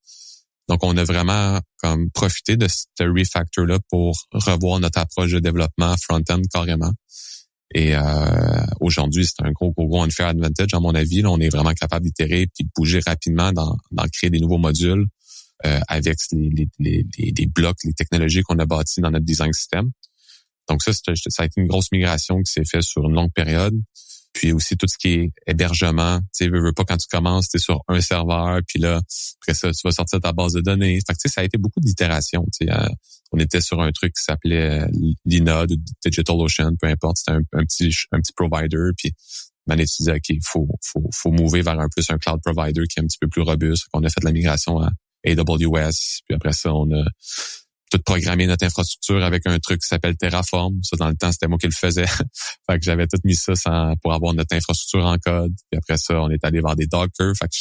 Donc, on a vraiment comme profité de ce refactor-là pour revoir notre approche de développement front-end carrément. Et aujourd'hui, c'est un gros unfair advantage, à mon avis. Là, on est vraiment capable d'itérer puis de bouger rapidement dans créer des nouveaux modules avec les blocs, les technologies qu'on a bâties dans notre design system. Donc ça a été une grosse migration qui s'est faite sur une longue période. Puis aussi tout ce qui est hébergement, tu sais, veux pas quand tu commences, tu es sur un serveur, puis là, après ça, tu vas sortir ta base de données. Fait que tu sais, ça a été beaucoup d'itérations. Tu sais, on était sur un truc qui s'appelait Linode ou DigitalOcean, peu importe, c'était un petit provider. Puis on a dit, ok, faut mover vers un cloud provider qui est un petit peu plus robuste. On a fait de la migration à AWS, puis après ça, on a tout programmer notre infrastructure avec un truc qui s'appelle Terraform. Ça, dans le temps, c'était moi qui le faisais. Fait que j'avais tout mis ça pour avoir notre infrastructure en code. Puis après ça, on est allé vers des Docker. Fait que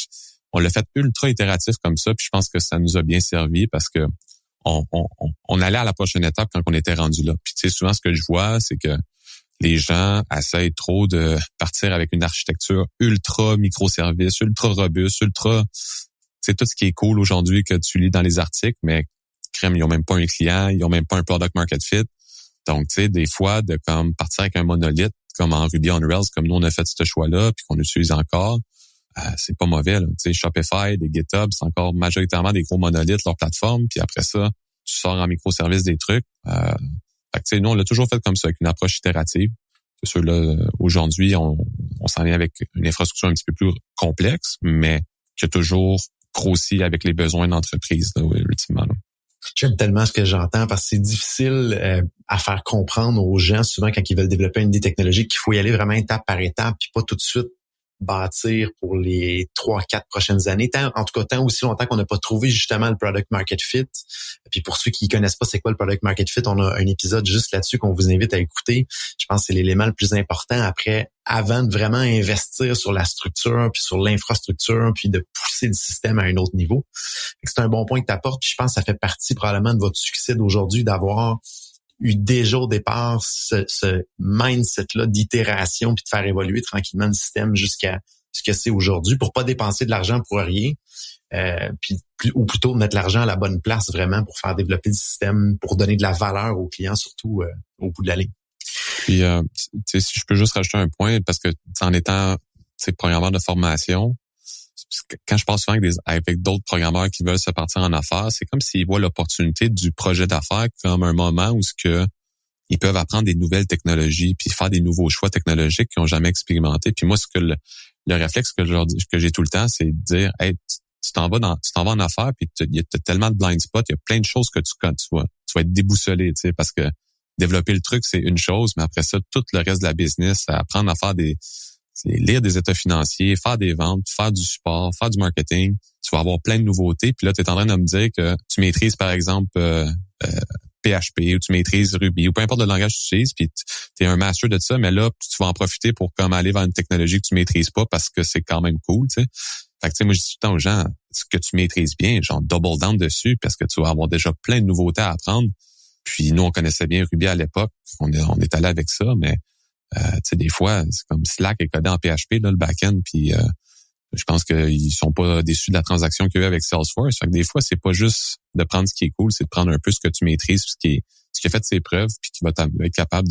on l'a fait ultra itératif comme ça. Puis je pense que ça nous a bien servi parce que on allait à la prochaine étape quand on était rendu là. Puis tu sais, souvent, ce que je vois, c'est que les gens essayent trop de partir avec une architecture ultra microservice, ultra robuste, c'est tout ce qui est cool aujourd'hui que tu lis dans les articles, mais crème, ils ont même pas un client, ils ont même pas un product market fit. Donc, tu sais, des fois, de comme partir avec un monolithe, comme en Ruby on Rails, comme nous, on a fait ce choix-là, puis qu'on utilise encore, c'est pas mauvais, là. Tu sais, Shopify, des GitHub, c'est encore majoritairement des gros monolithes, leur plateforme, puis après ça, tu sors en microservice des trucs. Fait que, tu sais, nous, on l'a toujours fait comme ça, avec une approche itérative. C'est sûr, là, aujourd'hui, on s'en vient avec une infrastructure un petit peu plus complexe, mais qui a toujours grossi avec les besoins de l'entreprise, là, ultimement, là. J'aime tellement ce que j'entends parce que c'est difficile à faire comprendre aux gens souvent quand ils veulent développer une idée technologique qu'il faut y aller vraiment étape par étape puis pas tout de suite bâtir pour les 3-4 prochaines années. En tout cas, tant aussi longtemps qu'on n'a pas trouvé justement le product market fit. Puis pour ceux qui connaissent pas c'est quoi le product market fit, on a un épisode juste là-dessus qu'on vous invite à écouter. Je pense que c'est l'élément le plus important après, avant de vraiment investir sur la structure, puis sur l'infrastructure, puis de pousser le système à un autre niveau. C'est un bon point que tu apportes, puis je pense que ça fait partie probablement de votre succès d'aujourd'hui d'avoir eu déjà au départ ce mindset-là d'itération puis de faire évoluer tranquillement le système jusqu'à ce que c'est aujourd'hui pour pas dépenser de l'argent pour rien, ou plutôt mettre l'argent à la bonne place vraiment pour faire développer le système, pour donner de la valeur aux clients, surtout au bout de la ligne. Puis, tu sais, si je peux juste rajouter un point, parce que en étant programmeur de formation, quand je parle souvent avec d'autres programmeurs qui veulent se partir en affaires, c'est comme s'ils voient l'opportunité du projet d'affaires comme un moment où ils peuvent apprendre des nouvelles technologies puis faire des nouveaux choix technologiques qu'ils n'ont jamais expérimenté. Puis moi, le réflexe que j'ai tout le temps, c'est de dire, hey, tu t'en vas en affaires puis il y a tellement de blind spots, il y a plein de choses que tu vas être déboussolé, tu sais, parce que développer le truc, c'est une chose, mais après ça, tout le reste de la business, apprendre à faire c'est lire des états financiers, faire des ventes, faire du support, faire du marketing. Tu vas avoir plein de nouveautés. Puis là, tu es en train de me dire que tu maîtrises, par exemple, PHP ou tu maîtrises Ruby ou peu importe le langage que tu utilises, puis tu es un master de ça, mais là, tu vas en profiter pour comme aller vers une technologie que tu maîtrises pas parce que c'est quand même cool, tu sais. Fait que, tu sais, moi, je dis tout le temps aux gens, ce que tu maîtrises bien, genre double down dessus parce que tu vas avoir déjà plein de nouveautés à apprendre. Puis nous, on connaissait bien Ruby à l'époque. On est allé avec ça, mais tu sais, des fois, c'est comme Slack est codé en PHP, là, le back-end, puis je pense qu'ils sont pas déçus de la transaction qu'il y a eu avec Salesforce. Fait que des fois, c'est pas juste de prendre ce qui est cool, c'est de prendre un peu ce que tu maîtrises, ce qui a fait ses preuves, puis qui va être capable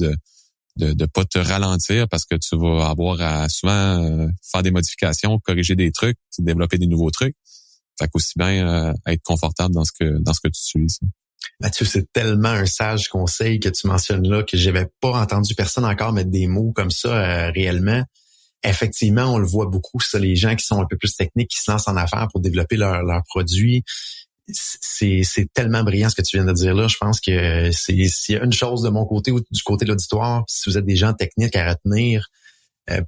de pas te ralentir parce que tu vas avoir à souvent faire des modifications, corriger des trucs, développer des nouveaux trucs. Fait qu'aussi bien être confortable dans ce que tu utilises. Mathieu, c'est tellement un sage conseil que tu mentionnes là que j'avais pas entendu personne encore mettre des mots comme ça réellement. Effectivement, on le voit beaucoup, ça, les gens qui sont un peu plus techniques, qui se lancent en affaires pour développer leurs produits. C'est tellement brillant ce que tu viens de dire là. Je pense que s'il y a une chose de mon côté ou du côté de l'auditoire, si vous êtes des gens techniques à retenir,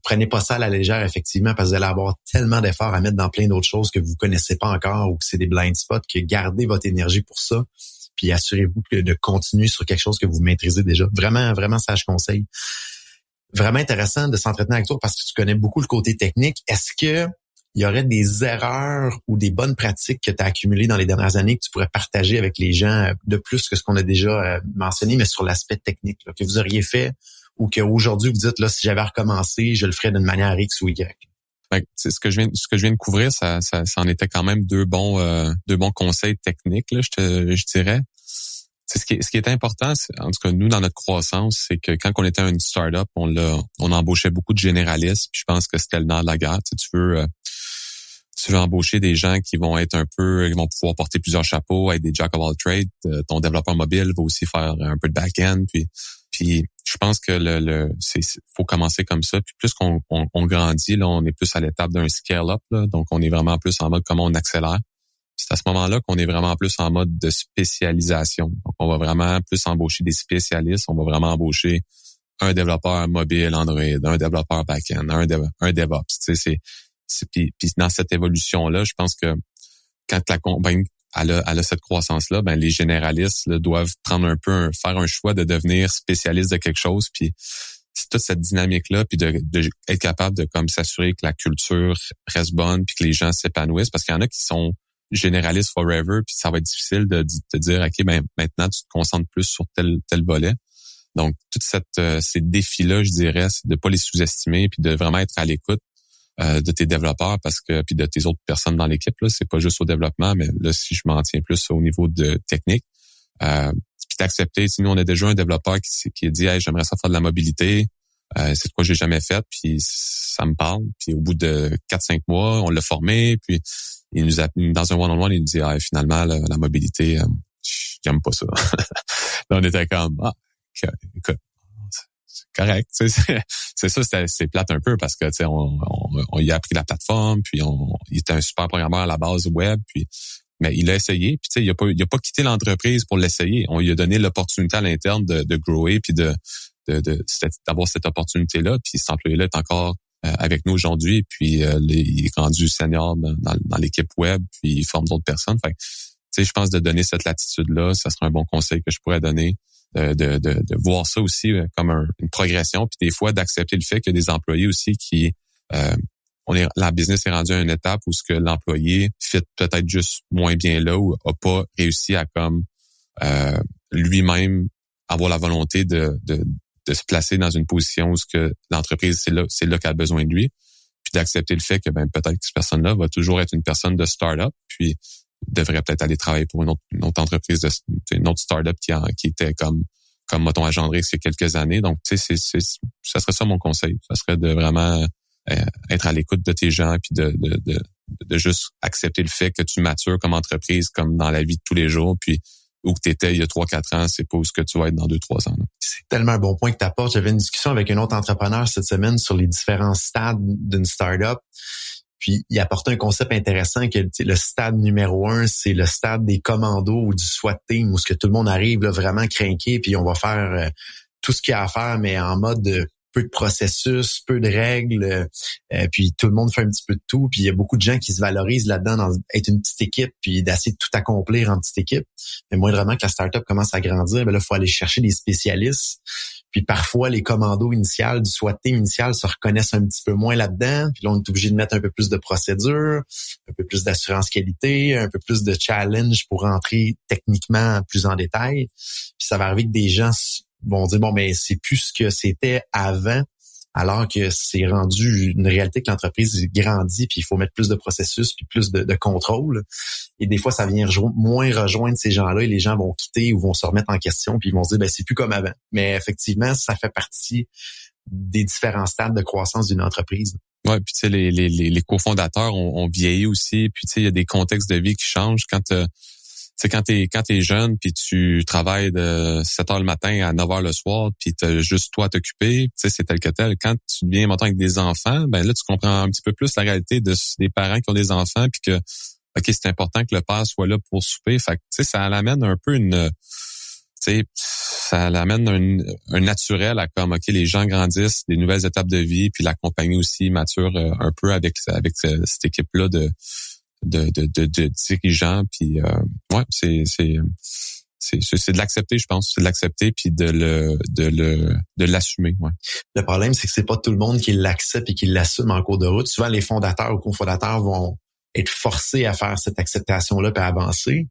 prenez pas ça à la légère, effectivement, parce que vous allez avoir tellement d'efforts à mettre dans plein d'autres choses que vous connaissez pas encore ou que c'est des blind spots, que gardez votre énergie pour ça. Puis assurez-vous de continuer sur quelque chose que vous maîtrisez déjà. Vraiment, vraiment sage conseil. Vraiment intéressant de s'entretenir avec toi parce que tu connais beaucoup le côté technique. Est-ce que il y aurait des erreurs ou des bonnes pratiques que tu as accumulées dans les dernières années que tu pourrais partager avec les gens de plus que ce qu'on a déjà mentionné, mais sur l'aspect technique, là, que vous auriez fait ou qu'aujourd'hui vous dites, là, si j'avais recommencé, je le ferais d'une manière X ou Y? C'est ce que je viens de couvrir, ça en était quand même deux bons conseils techniques, là, je dirais. C'est ce qui est important, en tout cas nous dans notre croissance, c'est que quand on était une start-up, on embauchait beaucoup de généralistes. Puis je pense que c'était le nerf de la guerre. Tu veux embaucher des gens qui vont pouvoir porter plusieurs chapeaux, être des jack of all trades. Ton développeur mobile va aussi faire un peu de back-end. Puis je pense que faut commencer comme ça. Puis plus qu'on grandit, là, on est plus à l'étape d'un scale-up. Là, donc on est vraiment plus en mode comment on accélère. Puis c'est à ce moment-là qu'on est vraiment plus en mode de spécialisation. Donc on va vraiment plus embaucher des spécialistes. On va vraiment embaucher un développeur mobile Android, un développeur back-end, un DevOps. Tu sais, puis dans cette évolution-là, je pense que quand la compagnie elle a cette croissance-là, ben les généralistes là, doivent prendre faire un choix de devenir spécialiste de quelque chose. Puis c'est toute cette dynamique-là, puis de être capable de comme s'assurer que la culture reste bonne, puis que les gens s'épanouissent, parce qu'il y en a qui sont généralistes forever, puis ça va être difficile de te dire, ok, ben maintenant tu te concentres plus sur tel volet. Donc, ces défis-là, je dirais, c'est de pas les sous-estimer puis de vraiment être à l'écoute de tes développeurs puis de tes autres personnes dans l'équipe. Là, c'est pas juste au développement, mais là, si je m'en tiens plus au niveau de technique, puis d'accepter. Nous, on a déjà un développeur qui a dit, hey, j'aimerais ça faire de la mobilité. C'est de quoi j'ai jamais fait, puis ça me parle. Puis au bout de 4-5 mois, on l'a formé, puis il nous a dans un one-on-one, il nous dit, finalement, la mobilité, j'aime pas ça. Là, on était comme, écoute, c'est correct. C'est ça, c'est plate un peu parce que on y a appris la plateforme, puis il était un super programmeur à la base web, puis mais il a essayé, puis il a pas quitté l'entreprise pour l'essayer. On lui a donné l'opportunité à l'interne de grower, puis d'avoir cette opportunité-là, puis cet employé-là est encore avec nous aujourd'hui, puis il est rendu senior dans l'équipe web, puis il forme d'autres personnes. Fait que, je pense de donner cette latitude-là, ça serait un bon conseil que je pourrais donner, de voir ça aussi comme une progression, puis des fois d'accepter le fait qu'il y a des employés aussi qui la business est rendue à une étape où ce que l'employé fit peut-être juste moins bien là ou a pas réussi à comme lui-même avoir la volonté de se placer dans une position où ce que l'entreprise c'est là qu'elle a besoin de lui, puis d'accepter le fait que peut-être que cette personne-là va toujours être une personne de start-up, puis devrait peut-être aller travailler pour une autre entreprise une autre start-up qui était comme mettons à Gendrix il y a quelques années. Donc ça serait ça mon conseil, ça serait de vraiment être à l'écoute de tes gens, puis de juste accepter le fait que tu matures comme entreprise, comme dans la vie de tous les jours, puis où que tu étais il y a 3-4 ans, c'est pas où ce que tu vas être dans 2-3 ans. C'est tellement un bon point que tu apportes. J'avais une discussion avec un autre entrepreneur cette semaine sur les différents stades d'une startup. Puis il apportait un concept intéressant que le stade numéro 1, c'est le stade des commandos ou du SWAT team, où ce que tout le monde arrive là, vraiment crinqué, puis on va faire tout ce qu'il y a à faire, mais en mode peu de processus, peu de règles, puis tout le monde fait un petit peu de tout, puis il y a beaucoup de gens qui se valorisent là-dedans dans être une petite équipe, puis d'essayer de tout accomplir en petite équipe. Mais moindrement que la startup commence à grandir, là, il faut aller chercher des spécialistes. Puis parfois, les commandos initiales du SWAT team initial se reconnaissent un petit peu moins là-dedans. Puis là, on est obligé de mettre un peu plus de procédures, un peu plus d'assurance qualité, un peu plus de challenge pour rentrer techniquement plus en détail. Puis ça va arriver que des gens vont dire, mais c'est plus ce que c'était avant, alors que c'est rendu une réalité que l'entreprise grandit, puis il faut mettre plus de processus, puis plus de contrôle. Et des fois, ça vient moins rejoindre ces gens-là, et les gens vont quitter ou vont se remettre en question, puis ils vont se dire, c'est plus comme avant. Mais effectivement, ça fait partie des différents stades de croissance d'une entreprise. Ouais, puis tu sais, les cofondateurs ont vieilli aussi, puis tu sais, il y a des contextes de vie qui changent quand t'es jeune, puis tu travailles de 7h le matin à 9h le soir, puis t'as juste toi à t'occuper, tu sais, c'est tel que tel. Quand tu viens, maintenant avec des enfants, là, tu comprends un petit peu plus la réalité des parents qui ont des enfants, puis que, OK, c'est important que le père soit là pour souper. Fait que, tu sais, ça l'amène un peu ça l'amène un naturel à comme, OK, les gens grandissent, des nouvelles étapes de vie, puis la compagnie aussi mature un peu avec cette équipe-là de dirigeants, puis c'est de l'accepter, je pense, c'est de l'accepter puis de l'assumer. Ouais. Le problème, c'est que c'est pas tout le monde qui l'accepte et qui l'assume en cours de route. Souvent, les fondateurs ou cofondateurs vont être forcés à faire cette acceptation-là puis à avancer.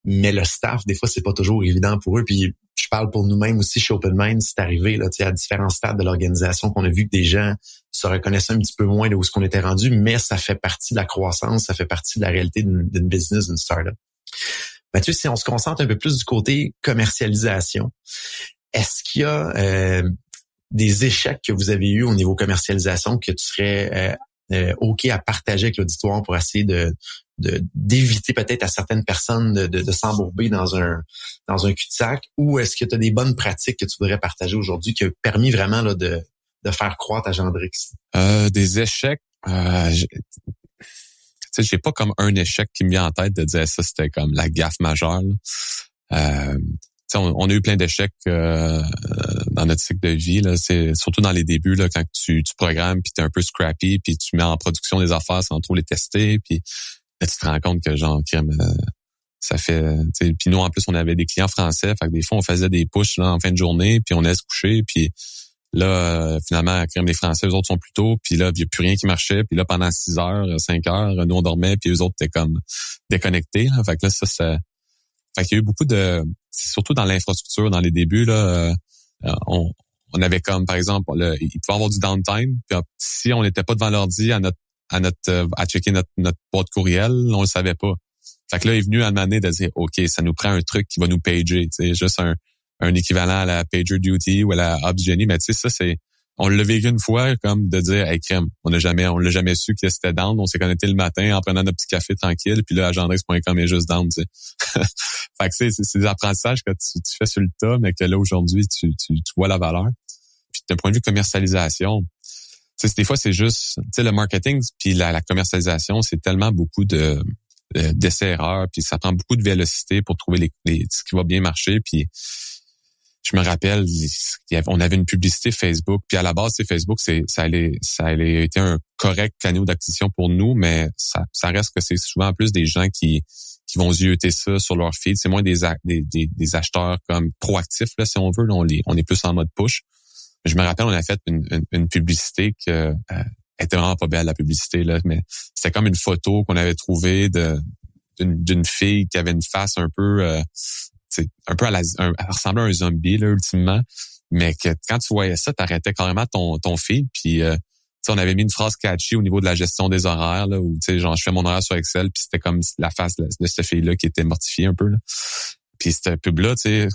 Mais le staff, des fois, c'est pas toujours évident pour eux. Puis je parle pour nous-mêmes aussi chez OpenMind, c'est arrivé là, à différents stades de l'organisation qu'on a vu que des gens se reconnaissaient un petit peu moins de où ce qu'on était rendu, mais ça fait partie de la croissance, ça fait partie de la réalité d'une business, d'une startup. Mathieu, si on se concentre un peu plus du côté commercialisation, est-ce qu'il y a des échecs que vous avez eus au niveau commercialisation que tu serais OK à partager avec l'auditoire pour essayer d'éviter peut-être à certaines personnes de s'embourber dans un cul-de-sac, ou est-ce que tu as des bonnes pratiques que tu voudrais partager aujourd'hui qui ont permis vraiment là, de faire croître à Gendrix? Des échecs, j'ai pas comme un échec qui me vient en tête de dire ça, c'était comme la gaffe majeure. On a eu plein d'échecs dans notre cycle de vie. Là. C'est surtout dans les débuts, là, quand tu programmes, puis t'es un peu scrappy, puis tu mets en production des affaires sans trop les tester, puis là, tu te rends compte que genre ça fait. Puis nous, en plus, on avait des clients français, fait que des fois, on faisait des pushs là, en fin de journée, puis on allait se coucher, puis là, finalement, crème les Français, eux autres sont plus tôt, puis là, il n'y a plus rien qui marchait, puis là, pendant 6 heures, 5 heures, nous, on dormait, puis eux autres étaient comme déconnectés. Là. Fait que là, ça fait qu'il y a eu beaucoup de... Surtout dans l'infrastructure, dans les débuts, là, on avait comme, par exemple, il pouvait avoir du downtime. Puis si on n'était pas devant l'ordi à checker notre boîte courriel, on le savait pas. Fait que là, il est venu à demander de dire, OK, ça nous prend un truc qui va nous pager, tu sais, juste un équivalent à la PagerDuty ou à la OpsGenie. Mais tu sais, ça, on l'a vécu une fois, comme de dire, hey, crème, on l'a jamais su que c'était down. On s'est connecté le matin en prenant notre petit café tranquille, puis là, agendrex.com est juste down, tu sais. Fait que c'est des apprentissages que tu fais sur le tas, mais que là, aujourd'hui, tu vois la valeur. Puis d'un point de vue commercialisation, tu sais, des fois, c'est juste, tu sais, le marketing puis la commercialisation, c'est tellement beaucoup d'essais-erreurs, puis ça prend beaucoup de vélocité pour trouver ce qui va bien marcher. Puis je me rappelle, on avait une publicité Facebook, puis à la base, c'est Facebook, ça allait été un correct canal d'acquisition pour nous, mais ça reste que c'est souvent plus des gens qui vont zioter ça sur leur feed. C'est moins des acheteurs comme proactifs, là, si on veut. Là, on est plus en mode push. Je me rappelle, on a fait une publicité que était vraiment pas belle, la publicité, là, mais c'était comme une photo qu'on avait trouvée d'une fille qui avait une face un peu un peu elle ressemblait à un zombie, là, ultimement, mais que quand tu voyais ça, t'arrêtais carrément ton feed, puis on avait mis une phrase catchy au niveau de la gestion des horaires, là, où, tu sais, genre, je fais mon horaire sur Excel, puis c'était comme la face de cette fille-là qui était mortifiée un peu, là. Puis cette pub-là, tu sais,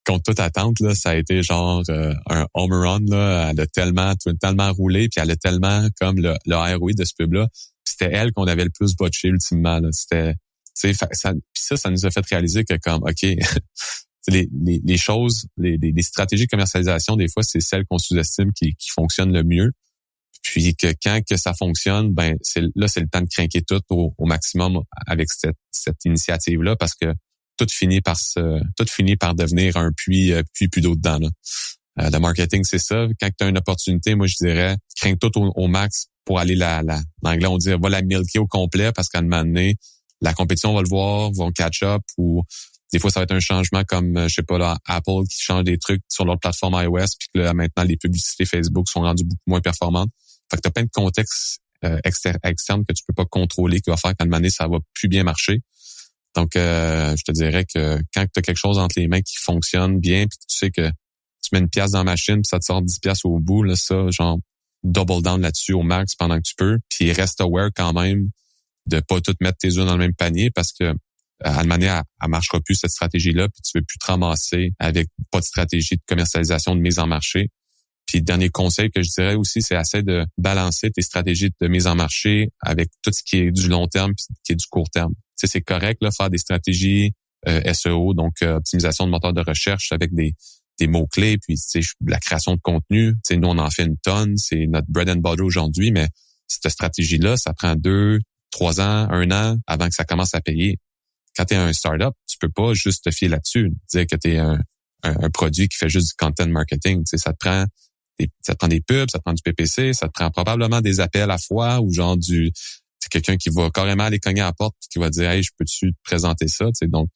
contre toute attente, là, ça a été genre un home run, là. Elle a tellement roulé, puis elle a tellement comme le ROI de ce pub-là. Puis c'était elle qu'on avait le plus botché ultimement, là. C'était, tu sais, ça nous a fait réaliser que comme, OK, les choses, les stratégies de commercialisation, des fois, c'est celles qu'on sous-estime qui fonctionnent le mieux. Puis que quand que ça fonctionne, ben c'est le temps de craquer tout au maximum avec cette initiative-là, parce que tout finit par devenir un puits plus d'eau dedans, là. Le marketing, c'est ça. Quand tu as une opportunité, moi je dirais, crains tout au max pour aller en anglais on dit va la milker au complet, parce qu'à un moment donné, la compétition va le voir, vont catch up, ou des fois ça va être un changement comme je sais pas là, Apple qui change des trucs sur leur plateforme iOS, puis que là, maintenant les publicités Facebook sont rendues beaucoup moins performantes. Fait que tu as plein de contextes externes que tu peux pas contrôler, qui va faire qu'à un moment donné ça va plus bien marcher. Donc, je te dirais que quand tu as quelque chose entre les mains qui fonctionne bien, puis que tu sais que tu mets une pièce dans la machine, puis ça te sort 10 pièces au bout, là, ça, genre, double down là-dessus au max pendant que tu peux, puis reste aware quand même de pas tout mettre tes œufs dans le même panier, parce que à une manière, elle marchera plus cette stratégie-là, puis tu veux plus te ramasser avec pas de stratégie de commercialisation, de mise en marché. Puis, dernier conseil que je dirais aussi, c'est essayer de balancer tes stratégies de mise en marché avec tout ce qui est du long terme puis qui est du court terme. Tu sais, c'est correct là faire des stratégies SEO, donc optimisation de moteur de recherche avec des mots-clés, puis tu sais, la création de contenu. Tu sais, nous, on en fait une tonne, c'est notre bread and butter aujourd'hui, mais cette stratégie-là, ça prend 2, 3 ans, 1 an avant que ça commence à payer. Quand tu es un startup, tu peux pas juste te fier là-dessus, dire que tu es un produit qui fait juste du content marketing. Tu sais, ça te prend des pubs, ça te prend du PPC, ça te prend probablement des appels à la fois, ou genre c'est quelqu'un qui va carrément aller cogner à la porte, qui va dire hey, je peux-tu te présenter ça, tu sais. Donc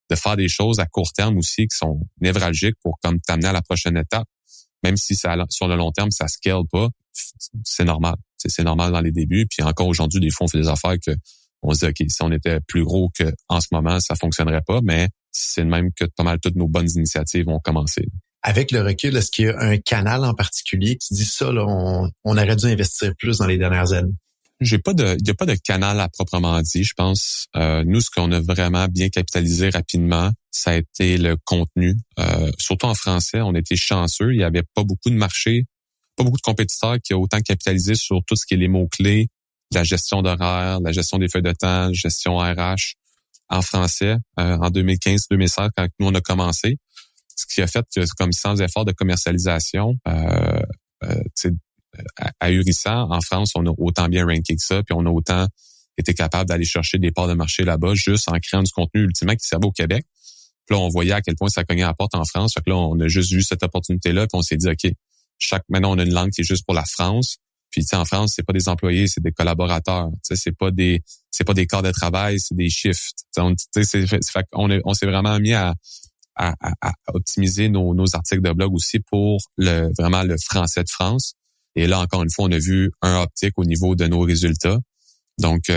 de faire des choses à court terme aussi qui sont névralgiques pour comme t'amener à la prochaine étape, même si ça sur le long terme ça scale pas, c'est normal. C'est normal dans les débuts, puis encore aujourd'hui des fois on fait des affaires que on se dit OK, si on était plus gros que en ce moment, ça fonctionnerait pas, mais c'est de même que pas mal toutes nos bonnes initiatives vont commencer. Avec le recul, est-ce qu'il y a un canal en particulier qui dit ça, là, on aurait dû investir plus dans les dernières années? Il n'y a pas de canal à proprement dit, je pense. Nous, ce qu'on a vraiment bien capitalisé rapidement, ça a été le contenu. Surtout en français, on était chanceux. Il n'y avait pas beaucoup de marchés, pas beaucoup de compétiteurs qui ont autant capitalisé sur tout ce qui est les mots-clés, la gestion d'horaire, la gestion des feuilles de temps, la gestion RH en français en 2015-2016 quand nous, on a commencé. Ce qui a fait que, comme sans effort de commercialisation, ahurissant, en France, on a autant bien ranké que ça, puis on a autant été capable d'aller chercher des parts de marché là-bas juste en créant du contenu ultimement qui servait au Québec. Puis là, on voyait à quel point ça cognait à la porte en France. Fait que là, on a juste vu cette opportunité-là, puis on s'est dit, OK, maintenant, on a une langue qui est juste pour la France. Puis, tu sais, en France, c'est pas des employés, c'est des collaborateurs. Tu sais, c'est pas des corps de travail, c'est des shifts. On s'est vraiment mis à optimiser nos articles de blog aussi pour vraiment le français de France. Et là, encore une fois, on a vu un uptick au niveau de nos résultats. Donc,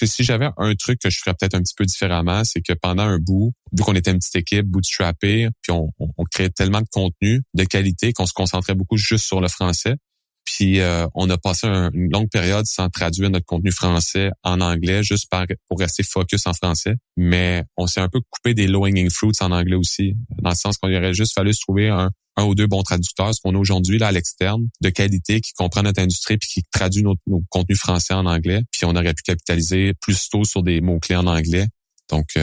Si j'avais un truc que je ferais peut-être un petit peu différemment, c'est que pendant un bout, vu qu'on était une petite équipe, bootstrappée, puis on créait tellement de contenu de qualité qu'on se concentrait beaucoup juste sur le français. Puis on a passé une longue période sans traduire notre contenu français en anglais, juste pour rester focus en français. Mais on s'est un peu coupé des low-hanging fruits en anglais aussi, dans le sens qu'on aurait juste fallu se trouver un ou deux bons traducteurs, ce qu'on a aujourd'hui là à l'externe, de qualité, qui comprend notre industrie puis qui traduit nos contenus français en anglais. Puis on aurait pu capitaliser plus tôt sur des mots-clés en anglais. Donc,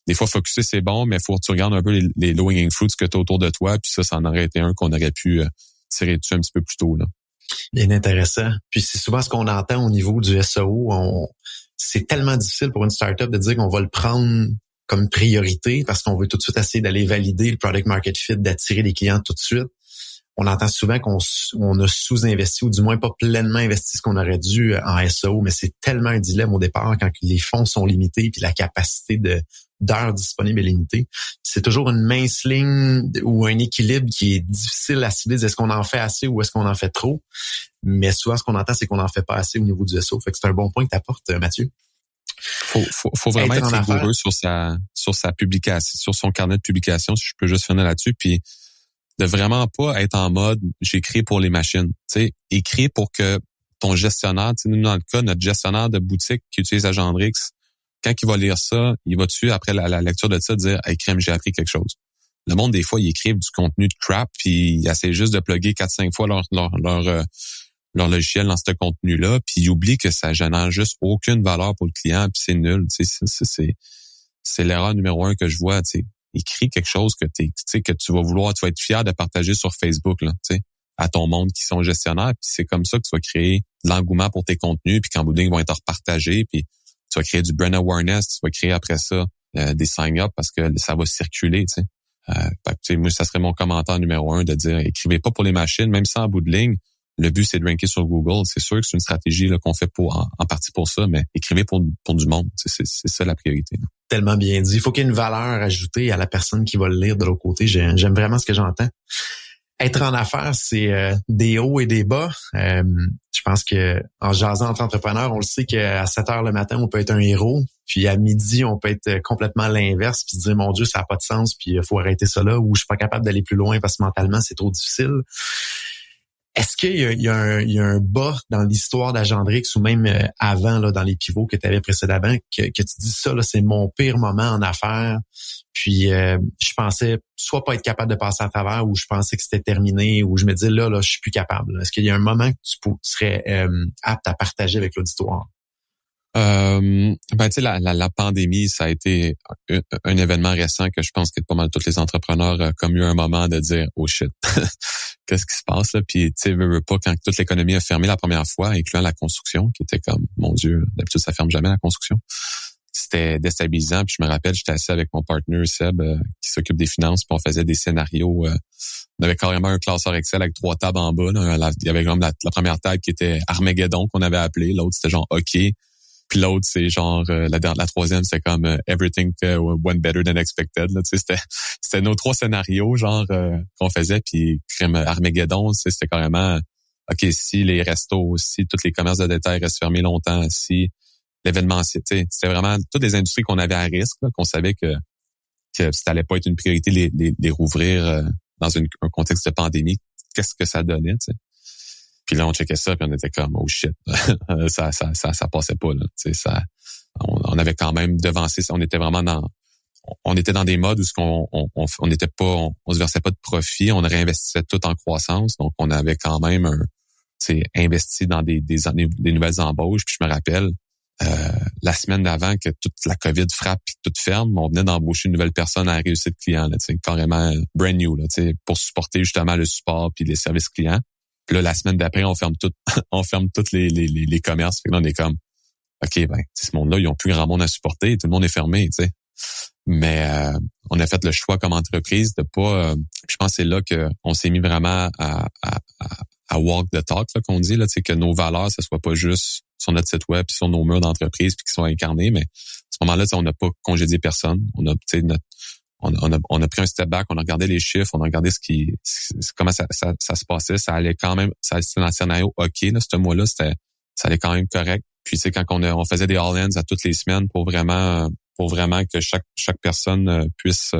des fois, focuser, c'est bon, mais faut que tu regardes un peu les low-hanging fruits que tu as autour de toi. Puis ça en aurait été un qu'on aurait pu tirer dessus un petit peu plus tôt, là. Bien intéressant. Puis c'est souvent ce qu'on entend au niveau du SEO. C'est tellement difficile pour une startup de dire qu'on va le prendre comme priorité parce qu'on veut tout de suite essayer d'aller valider le product market fit, d'attirer les clients tout de suite. On entend souvent qu'on a sous-investi ou du moins pas pleinement investi ce qu'on aurait dû en SEO, mais c'est tellement un dilemme au départ quand les fonds sont limités puis la capacité d'heures disponibles est limitée. C'est toujours une mince ligne ou un équilibre qui est difficile à cibler. Est-ce qu'on en fait assez ou est-ce qu'on en fait trop? Mais souvent, ce qu'on entend, c'est qu'on n'en fait pas assez au niveau du SEO. Fait que c'est un bon point que tu apportes, Mathieu. Faut vraiment être rigoureux sur sa publication, sur son carnet de publication, si je peux juste finir là-dessus, puis de vraiment pas être en mode j'écris pour les machines. Tu sais, écris pour que ton gestionnaire, tu sais, nous dans le cas, notre gestionnaire de boutique qui utilise Agendrix, quand il va lire ça, il va dessus après la lecture de ça dire hey crème, j'ai appris quelque chose. Le monde des fois, ils écrivent du contenu de crap puis ils essaient juste de plugger 4-5 fois leur logiciel dans ce contenu-là, puis ils oublient que ça génère juste aucune valeur pour le client, puis c'est nul. Tu sais, c'est l'erreur numéro 1 que je vois. Tu sais, écris quelque chose que que tu vas être fier de partager sur Facebook, là, tu sais, à ton monde qui sont gestionnaires, puis c'est comme ça que tu vas créer de l'engouement pour tes contenus, puis qu'en bout de ligne, ils vont être repartagés, puis tu vas créer du brand awareness, tu vas créer après ça des sign-up parce que ça va circuler, tu sais. Moi, ça serait mon commentaire numéro 1 de dire écrivez pas pour les machines, même si en bout de ligne, le but, c'est de ranker sur Google. C'est sûr que c'est une stratégie là, qu'on fait en partie pour ça, mais écrivez pour du monde. C'est ça la priorité. Là. Tellement bien dit. Il faut qu'il y ait une valeur ajoutée à la personne qui va le lire de l'autre côté. J'aime vraiment ce que j'entends. Être en affaires, c'est des hauts et des bas. Je pense que en jasant entre entrepreneurs, on le sait qu'à 7h le matin, on peut être un héros. Puis à midi, on peut être complètement l'inverse puis se dire, mon Dieu, ça n'a pas de sens, puis il faut arrêter ça là, ou je suis pas capable d'aller plus loin parce que mentalement, c'est trop difficile. Est-ce qu'il y a un bas dans l'histoire d'Agendrix ou même avant, là, dans les pivots que tu avais précédemment, que tu dis ça, là, c'est mon pire moment en affaires. Puis je pensais soit pas être capable de passer à travers ou je pensais que c'était terminé ou je me disais là, je suis plus capable. Est-ce qu'il y a un moment que tu serais apte à partager avec l'auditoire? Tu sais, la pandémie, ça a été un événement récent que je pense que pas mal tous les entrepreneurs comme eu un moment de dire oh shit, qu'est-ce qui se passe là? Puis tu sais, veux pas quand toute l'économie a fermé la première fois, incluant la construction, qui était comme mon Dieu, d'habitude ça ferme jamais la construction. C'était déstabilisant. Puis je me rappelle, j'étais assis avec mon partner Seb qui s'occupe des finances, puis on faisait des scénarios. On avait carrément un classeur Excel avec 3 tables en bas. Là. Il y avait comme la première table qui était Armageddon qu'on avait appelé, l'autre c'était genre OK. Puis l'autre, c'est genre la troisième, c'est comme Everything Went Better Than Expected. Là, tu sais, c'était nos 3 scénarios genre qu'on faisait. Puis crème Armageddon, c'était carrément OK, si les restos, si tous les commerces de détail restent fermés longtemps, si l'événementiel, tu sais, c'était vraiment toutes les industries qu'on avait à risque, là, qu'on savait que ça allait pas être une priorité les rouvrir dans un contexte de pandémie. Qu'est-ce que ça donnait, tu sais? Puis là, on checkait ça, puis on était comme oh shit, ça passait pas là. Tu sais, on avait quand même devancé. On était vraiment dans des modes où on n'était pas, on se versait pas de profit, on réinvestissait tout en croissance, donc on avait quand même investi dans des nouvelles embauches. Puis je me rappelle la semaine d'avant que toute la COVID frappe puis tout ferme, on venait d'embaucher une nouvelle personne à la réussite client là, tu sais, carrément brand new là, tu sais, pour supporter justement le support puis les services clients. Puis là, la semaine d'après, on ferme toutes les commerces. Fait que là, on est comme, OK, ce monde-là, ils ont plus grand monde à supporter. Tout le monde est fermé, tu sais. Mais on a fait le choix comme entreprise de pas... je pense que c'est là qu'on s'est mis vraiment à walk the talk, là, qu'on dit, là, tu sais, que nos valeurs, ça soit pas juste sur notre site web puis sur nos murs d'entreprise puis qu'ils soient incarnés. Mais à ce moment-là, on n'a pas congédié personne. On a, tu sais, on a pris un step back, on a regardé les chiffres, on a regardé comment ça se passait, ça allait quand même, c'était dans le scénario OK, là, ce mois-là, ça allait quand même correct. Puis tu sais, quand on faisait des all-ins à toutes les semaines pour vraiment que chaque personne puisse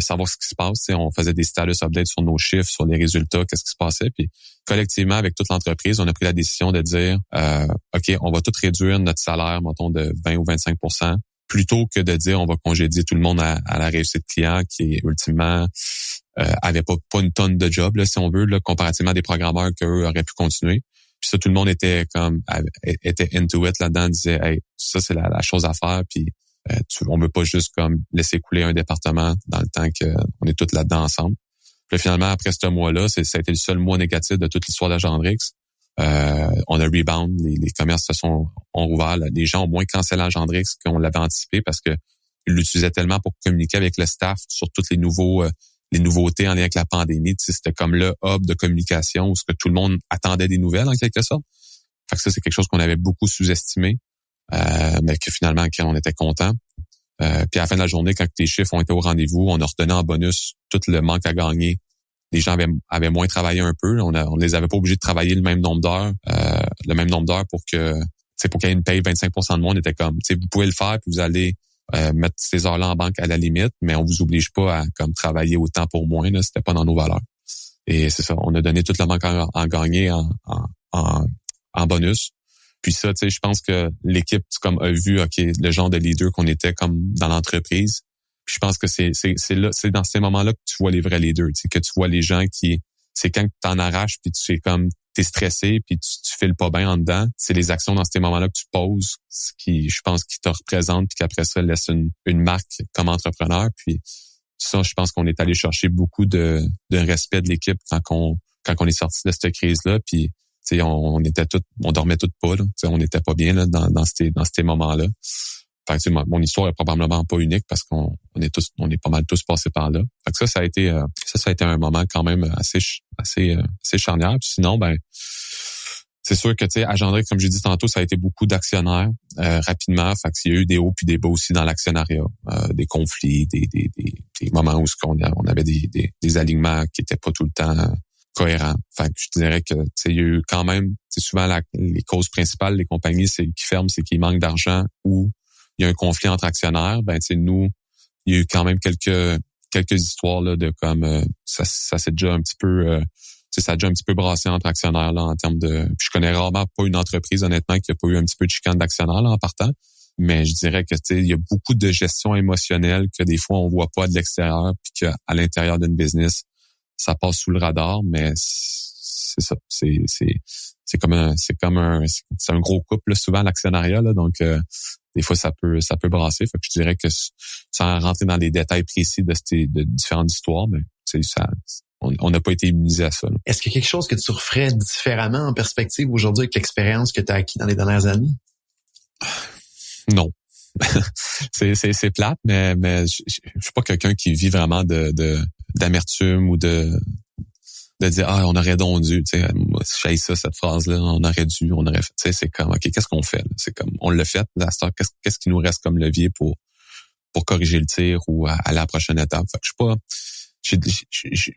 savoir ce qui se passe. T'sais, on faisait des status updates sur nos chiffres, sur les résultats, qu'est-ce qui se passait. Puis collectivement, avec toute l'entreprise, on a pris la décision de dire OK, on va tout réduire notre salaire, mettons, de 20 ou 25%, plutôt que de dire on va congédier tout le monde à la réussite client qui ultimement avait pas une tonne de job, là, si on veut, là, comparativement à des programmeurs qu'eux auraient pu continuer. Puis ça, tout le monde était into it là-dedans, disait hey, ça c'est la chose à faire. Puis on veut pas juste comme laisser couler un département dans le temps qu'on est tous là-dedans ensemble. Puis finalement, après ce mois-là, ça a été le seul mois négatif de toute l'histoire d'Agendrix. On a rebound, les commerces ont rouvert. Là. Les gens ont moins cancellé Agendrix qu'on l'avait anticipé parce que ils l'utilisaient tellement pour communiquer avec le staff sur toutes les nouveautés en lien avec la pandémie. Tu sais, c'était comme le hub de communication où ce que tout le monde attendait des nouvelles en quelque sorte. Fait que ça, c'est quelque chose qu'on avait beaucoup sous-estimé, mais que finalement, on était content. Puis à la fin de la journée, quand les chiffres ont été au rendez-vous, on a redonné en bonus tout le manque à gagner. Les gens avaient moins travaillé un peu. On les avait pas obligés de travailler le même nombre d'heures pour qu'il y ait une paye 25% de moins. On était comme, tu sais, vous pouvez le faire puis vous allez mettre ces heures-là en banque à la limite, mais on vous oblige pas à comme travailler autant pour moins. Là, c'était pas dans nos valeurs. Et c'est ça, on a donné tout le manque à gagner en bonus. Puis ça, tu sais, je pense que l'équipe comme a vu, OK, le genre de leader qu'on était comme dans l'entreprise. Puis je pense que c'est dans ces moments-là que tu vois les vrais leaders, tu sais, que tu vois les gens c'est quand tu t'en arraches puis tu es comme t'es stressé puis tu files pas bien en dedans. C'est les actions dans ces moments-là que tu poses qui, je pense, qui te représentent puis qu'après ça laisse une marque comme entrepreneur. Puis ça, je pense qu'on est allé chercher beaucoup de respect de l'équipe quand on est sorti de cette crise-là. Puis on dormait toutes pas, là. On n'était pas bien là, dans ces moments-là. Fait que, mon histoire est probablement pas unique parce qu'on est pas mal tous passés par là. Fait que ça a été un moment quand même assez charnière. Puis sinon, ben, c'est sûr que, tu sais, Agendrix, comme j'ai dit tantôt, ça a été beaucoup d'actionnaires, rapidement. Fait qu'il y a eu des hauts puis des bas aussi dans l'actionnariat, des conflits, des moments où on avait des alignements qui étaient pas tout le temps cohérents. Fait que je dirais que, tu sais, il y a eu quand même, c'est souvent les causes principales, les compagnies, qui ferment, c'est qu'il manque d'argent ou il y a un conflit entre actionnaires. Ben, tu sais, nous, il y a eu quand même quelques histoires là de comme ça s'est déjà un petit peu ça a déjà un petit peu brassé entre actionnaires là en termes de. Puis je connais rarement pas une entreprise honnêtement qui a pas eu un petit peu de chicane d'actionnaires là en partant. Mais je dirais que tu sais il y a beaucoup de gestion émotionnelle que des fois on voit pas de l'extérieur puis qu'à l'intérieur d'une business ça passe sous le radar. Mais c'est ça, c'est un gros couple là, souvent l'actionnariat là donc. Des fois, ça peut brasser. Fait que je dirais que sans rentrer dans les détails précis de différentes histoires, mais on n'a pas été immunisé à ça. Là. Est-ce qu'il y a quelque chose que tu referais différemment en perspective aujourd'hui avec l'expérience que tu as acquis dans les dernières années? Non. c'est plate, mais je suis pas quelqu'un qui vit vraiment d'amertume ou de dire on aurait donc dû, tu sais, j'haïs ça cette phrase là, on aurait fait, tu sais, c'est comme OK, qu'est-ce qu'on fait là? C'est comme on l'a fait, là, qu'est-ce qui nous reste comme levier pour corriger le tir ou à la prochaine étape. Fait que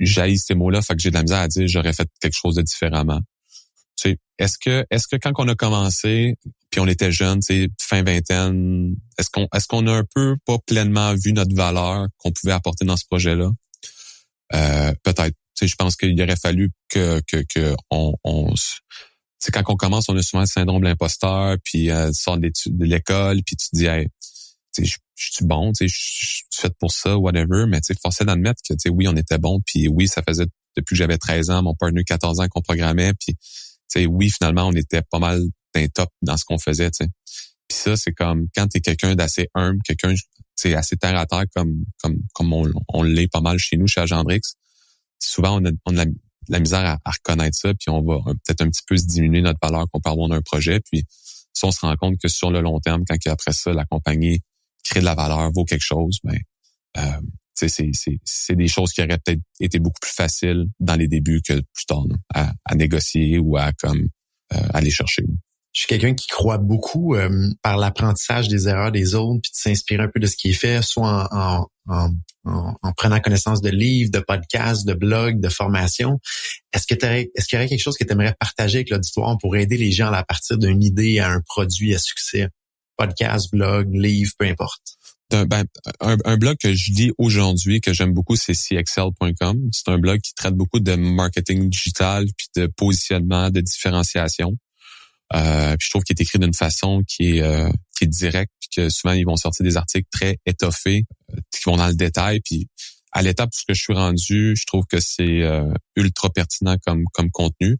j'haïs ces mots-là, fait que j'ai de la misère à dire j'aurais fait quelque chose de différemment. Tu sais, est-ce que quand on a commencé puis on était jeunes, tu sais, fin vingtaine, est-ce qu'on a un peu pas pleinement vu notre valeur qu'on pouvait apporter dans ce projet-là? Peut-être. Tu sais, je pense qu'il aurait fallu que c'est quand on commence, on a souvent le syndrome de l'imposteur, puis tu sors de l'école, puis tu te dis hey, tu sais, je suis bon, tu sais, je suis fait pour ça, whatever, mais tu sais, forcé d'admettre que tu sais, oui, on était bon, puis oui, ça faisait depuis que j'avais 13 ans, mon partner 14 ans qu'on programmait, puis tu sais, oui, finalement, on était pas mal d'un top dans ce qu'on faisait, tu sais. Puis ça, c'est comme quand t'es quelqu'un d'assez humble, quelqu'un, tu sais, assez terre à terre comme on l'est pas mal chez nous, chez Agendrix. Souvent, on a la misère à reconnaître ça, puis on va peut-être un petit peu se diminuer notre valeur qu'on peut avoir d'un projet. Puis si on se rend compte que sur le long terme, quand après ça, la compagnie crée de la valeur, vaut quelque chose, ben c'est des choses qui auraient peut-être été beaucoup plus faciles dans les débuts que plus tard, à négocier ou à aller chercher. Je suis quelqu'un qui croit beaucoup par l'apprentissage des erreurs des autres, puis de s'inspirer un peu de ce qui est fait, soit en prenant connaissance de livres, de podcasts, de blogs, de formations. Est-ce qu'il y aurait quelque chose que tu aimerais partager avec l'auditoire pour aider les gens à partir d'une idée à un produit à succès? Podcast, blog, livre, peu importe. Un blog que je lis aujourd'hui, que j'aime beaucoup, c'est cxl.com. C'est un blog qui traite beaucoup de marketing digital, puis de positionnement, de différenciation. Puis je trouve qu'il est écrit d'une façon qui est directe, puis que souvent ils vont sortir des articles très étoffés, qui vont dans le détail. Puis à l'étape où je suis rendu, je trouve que c'est ultra pertinent comme contenu.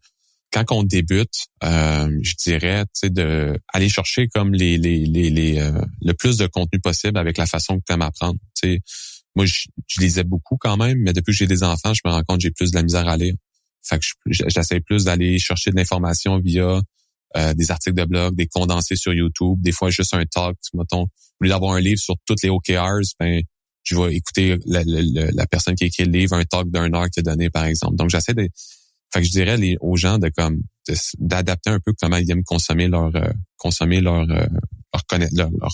Quand on débute, je dirais, tu sais, de aller chercher comme le plus de contenu possible avec la façon que tu aimes apprendre. Tu sais, moi je lisais beaucoup quand même, mais depuis que j'ai des enfants, je me rends compte que j'ai plus de la misère à lire. Fait que j'essaie plus d'aller chercher de l'information via des articles de blog, des condensés sur YouTube, des fois juste un talk, mettons, au lieu d'avoir un livre sur toutes les OKRs, ben je vais écouter la personne qui a écrit le livre, un talk d'1 heure qui a donné, par exemple. Donc j'essaie de, fait que je dirais aux gens d'adapter un peu comment ils aiment consommer leurs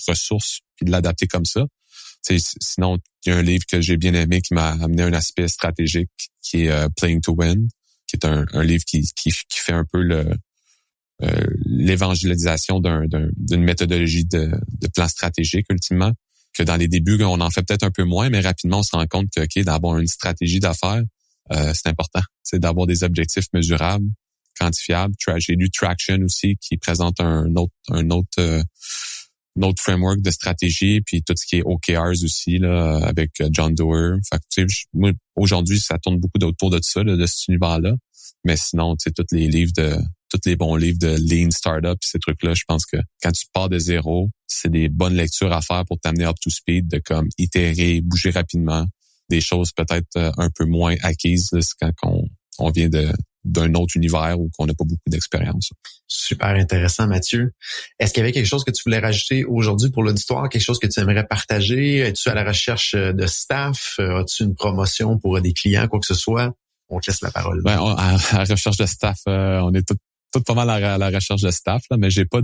ressources, puis de l'adapter comme ça. Sinon, il y a un livre que j'ai bien aimé qui m'a amené un aspect stratégique qui est Playing to Win, qui est un livre qui fait un peu l'évangélisation d'une méthodologie de plan stratégique ultimement, que dans les débuts on en fait peut-être un peu moins, mais rapidement on se rend compte que d'avoir une stratégie d'affaires, c'est important, c'est d'avoir des objectifs mesurables, quantifiables. J'ai lu Traction aussi qui présente un autre framework de stratégie, puis tout ce qui est OKRs aussi là avec John Doerr. Fait que, moi, aujourd'hui ça tourne beaucoup autour de ça, de cet univers-là, mais sinon tous les bons livres de Lean Startup, ces trucs-là, je pense que quand tu pars de zéro, c'est des bonnes lectures à faire pour t'amener up to speed, de comme itérer, bouger rapidement, des choses peut-être un peu moins acquises là, quand on vient d'un autre univers ou qu'on n'a pas beaucoup d'expérience. Super intéressant, Mathieu. Est-ce qu'il y avait quelque chose que tu voulais rajouter aujourd'hui pour l'auditoire, quelque chose que tu aimerais partager? Es-tu à la recherche de staff? As-tu une promotion pour des clients, quoi que ce soit? On te laisse la parole. À la recherche de staff, on est tout pas mal à la recherche de staff, là, mais j'ai pas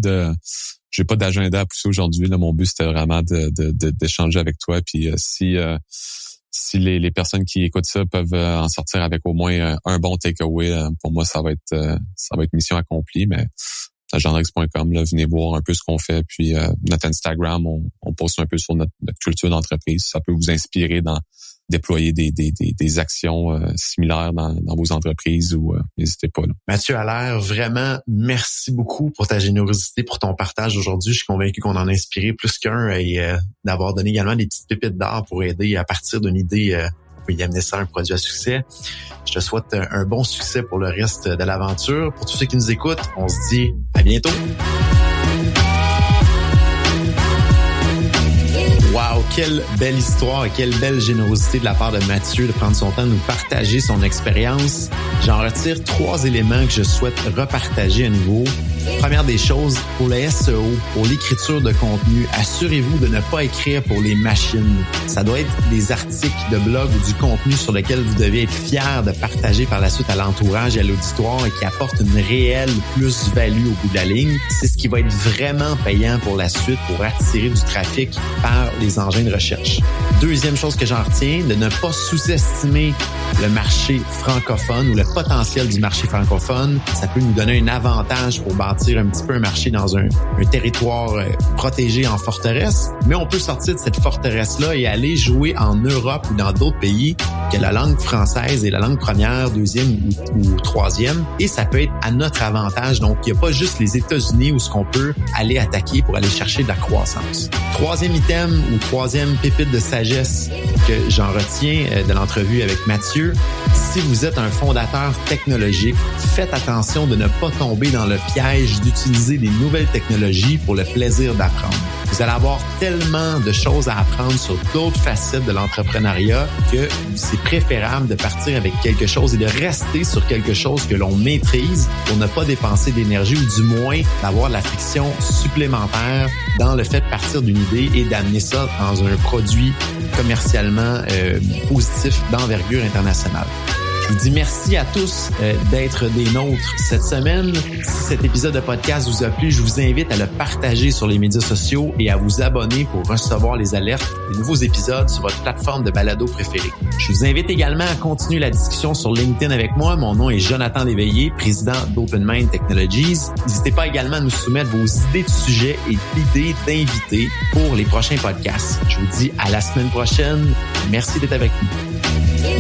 d'agenda à pousser aujourd'hui. Là. Mon but, c'était vraiment d'échanger avec toi. Puis si les personnes qui écoutent ça peuvent en sortir avec au moins un bon takeaway, pour moi, ça va être mission accomplie. Mais agendrex.com, là, venez voir un peu ce qu'on fait. Puis notre Instagram, on poste un peu sur notre culture d'entreprise. Ça peut vous inspirer dans déployer des actions similaires dans vos entreprises ou n'hésitez pas. Là. Mathieu Allaire, vraiment, merci beaucoup pour ta générosité, pour ton partage aujourd'hui. Je suis convaincu qu'on en a inspiré plus qu'un et d'avoir donné également des petites pépites d'or pour aider à partir d'une idée pour y amener ça à un produit à succès. Je te souhaite un bon succès pour le reste de l'aventure. Pour tous ceux qui nous écoutent, on se dit à bientôt. Wow, quelle belle histoire et quelle belle générosité de la part de Mathieu de prendre son temps de nous partager son expérience. J'en retire 3 éléments que je souhaite repartager à nouveau. Première des choses, pour le SEO, pour l'écriture de contenu, assurez-vous de ne pas écrire pour les machines. Ça doit être des articles de blog ou du contenu sur lequel vous devez être fier de partager par la suite à l'entourage et à l'auditoire et qui apporte une réelle plus-value au bout de la ligne. C'est ce qui va être vraiment payant pour la suite pour attirer du trafic par les engins de recherche. Deuxième chose que j'en retiens, de ne pas sous-estimer le marché francophone ou le potentiel du marché francophone. Ça peut nous donner un avantage pour bâtir un petit peu un marché dans un territoire protégé en forteresse, mais on peut sortir de cette forteresse-là et aller jouer en Europe ou dans d'autres pays que la langue française est la langue première, deuxième ou troisième, et ça peut être à notre avantage. Donc, il n'y a pas juste les États-Unis où ce qu'on peut aller attaquer pour aller chercher de la croissance. Troisième item ou troisième pépite de sagesse que j'en retiens de l'entrevue avec Mathieu, si vous êtes un fondateur technologique, faites attention de ne pas tomber dans le piège d'utiliser des nouvelles technologies pour le plaisir d'apprendre. Vous allez avoir tellement de choses à apprendre sur d'autres facettes de l'entrepreneuriat que c'est préférable de partir avec quelque chose et de rester sur quelque chose que l'on maîtrise pour ne pas dépenser d'énergie ou du moins d'avoir la friction supplémentaire dans le fait de partir d'une idée et d'amener ça dans un produit commercialement positif d'envergure internationale. Je vous dis merci à tous d'être des nôtres cette semaine. Si cet épisode de podcast vous a plu, je vous invite à le partager sur les médias sociaux et à vous abonner pour recevoir les alertes des nouveaux épisodes sur votre plateforme de balado préférée. Je vous invite également à continuer la discussion sur LinkedIn avec moi. Mon nom est Jonathan Léveillé, président d'OpenMind Technologies. N'hésitez pas également à nous soumettre vos idées de sujets et d'idées d'invités pour les prochains podcasts. Je vous dis à la semaine prochaine. Merci d'être avec nous.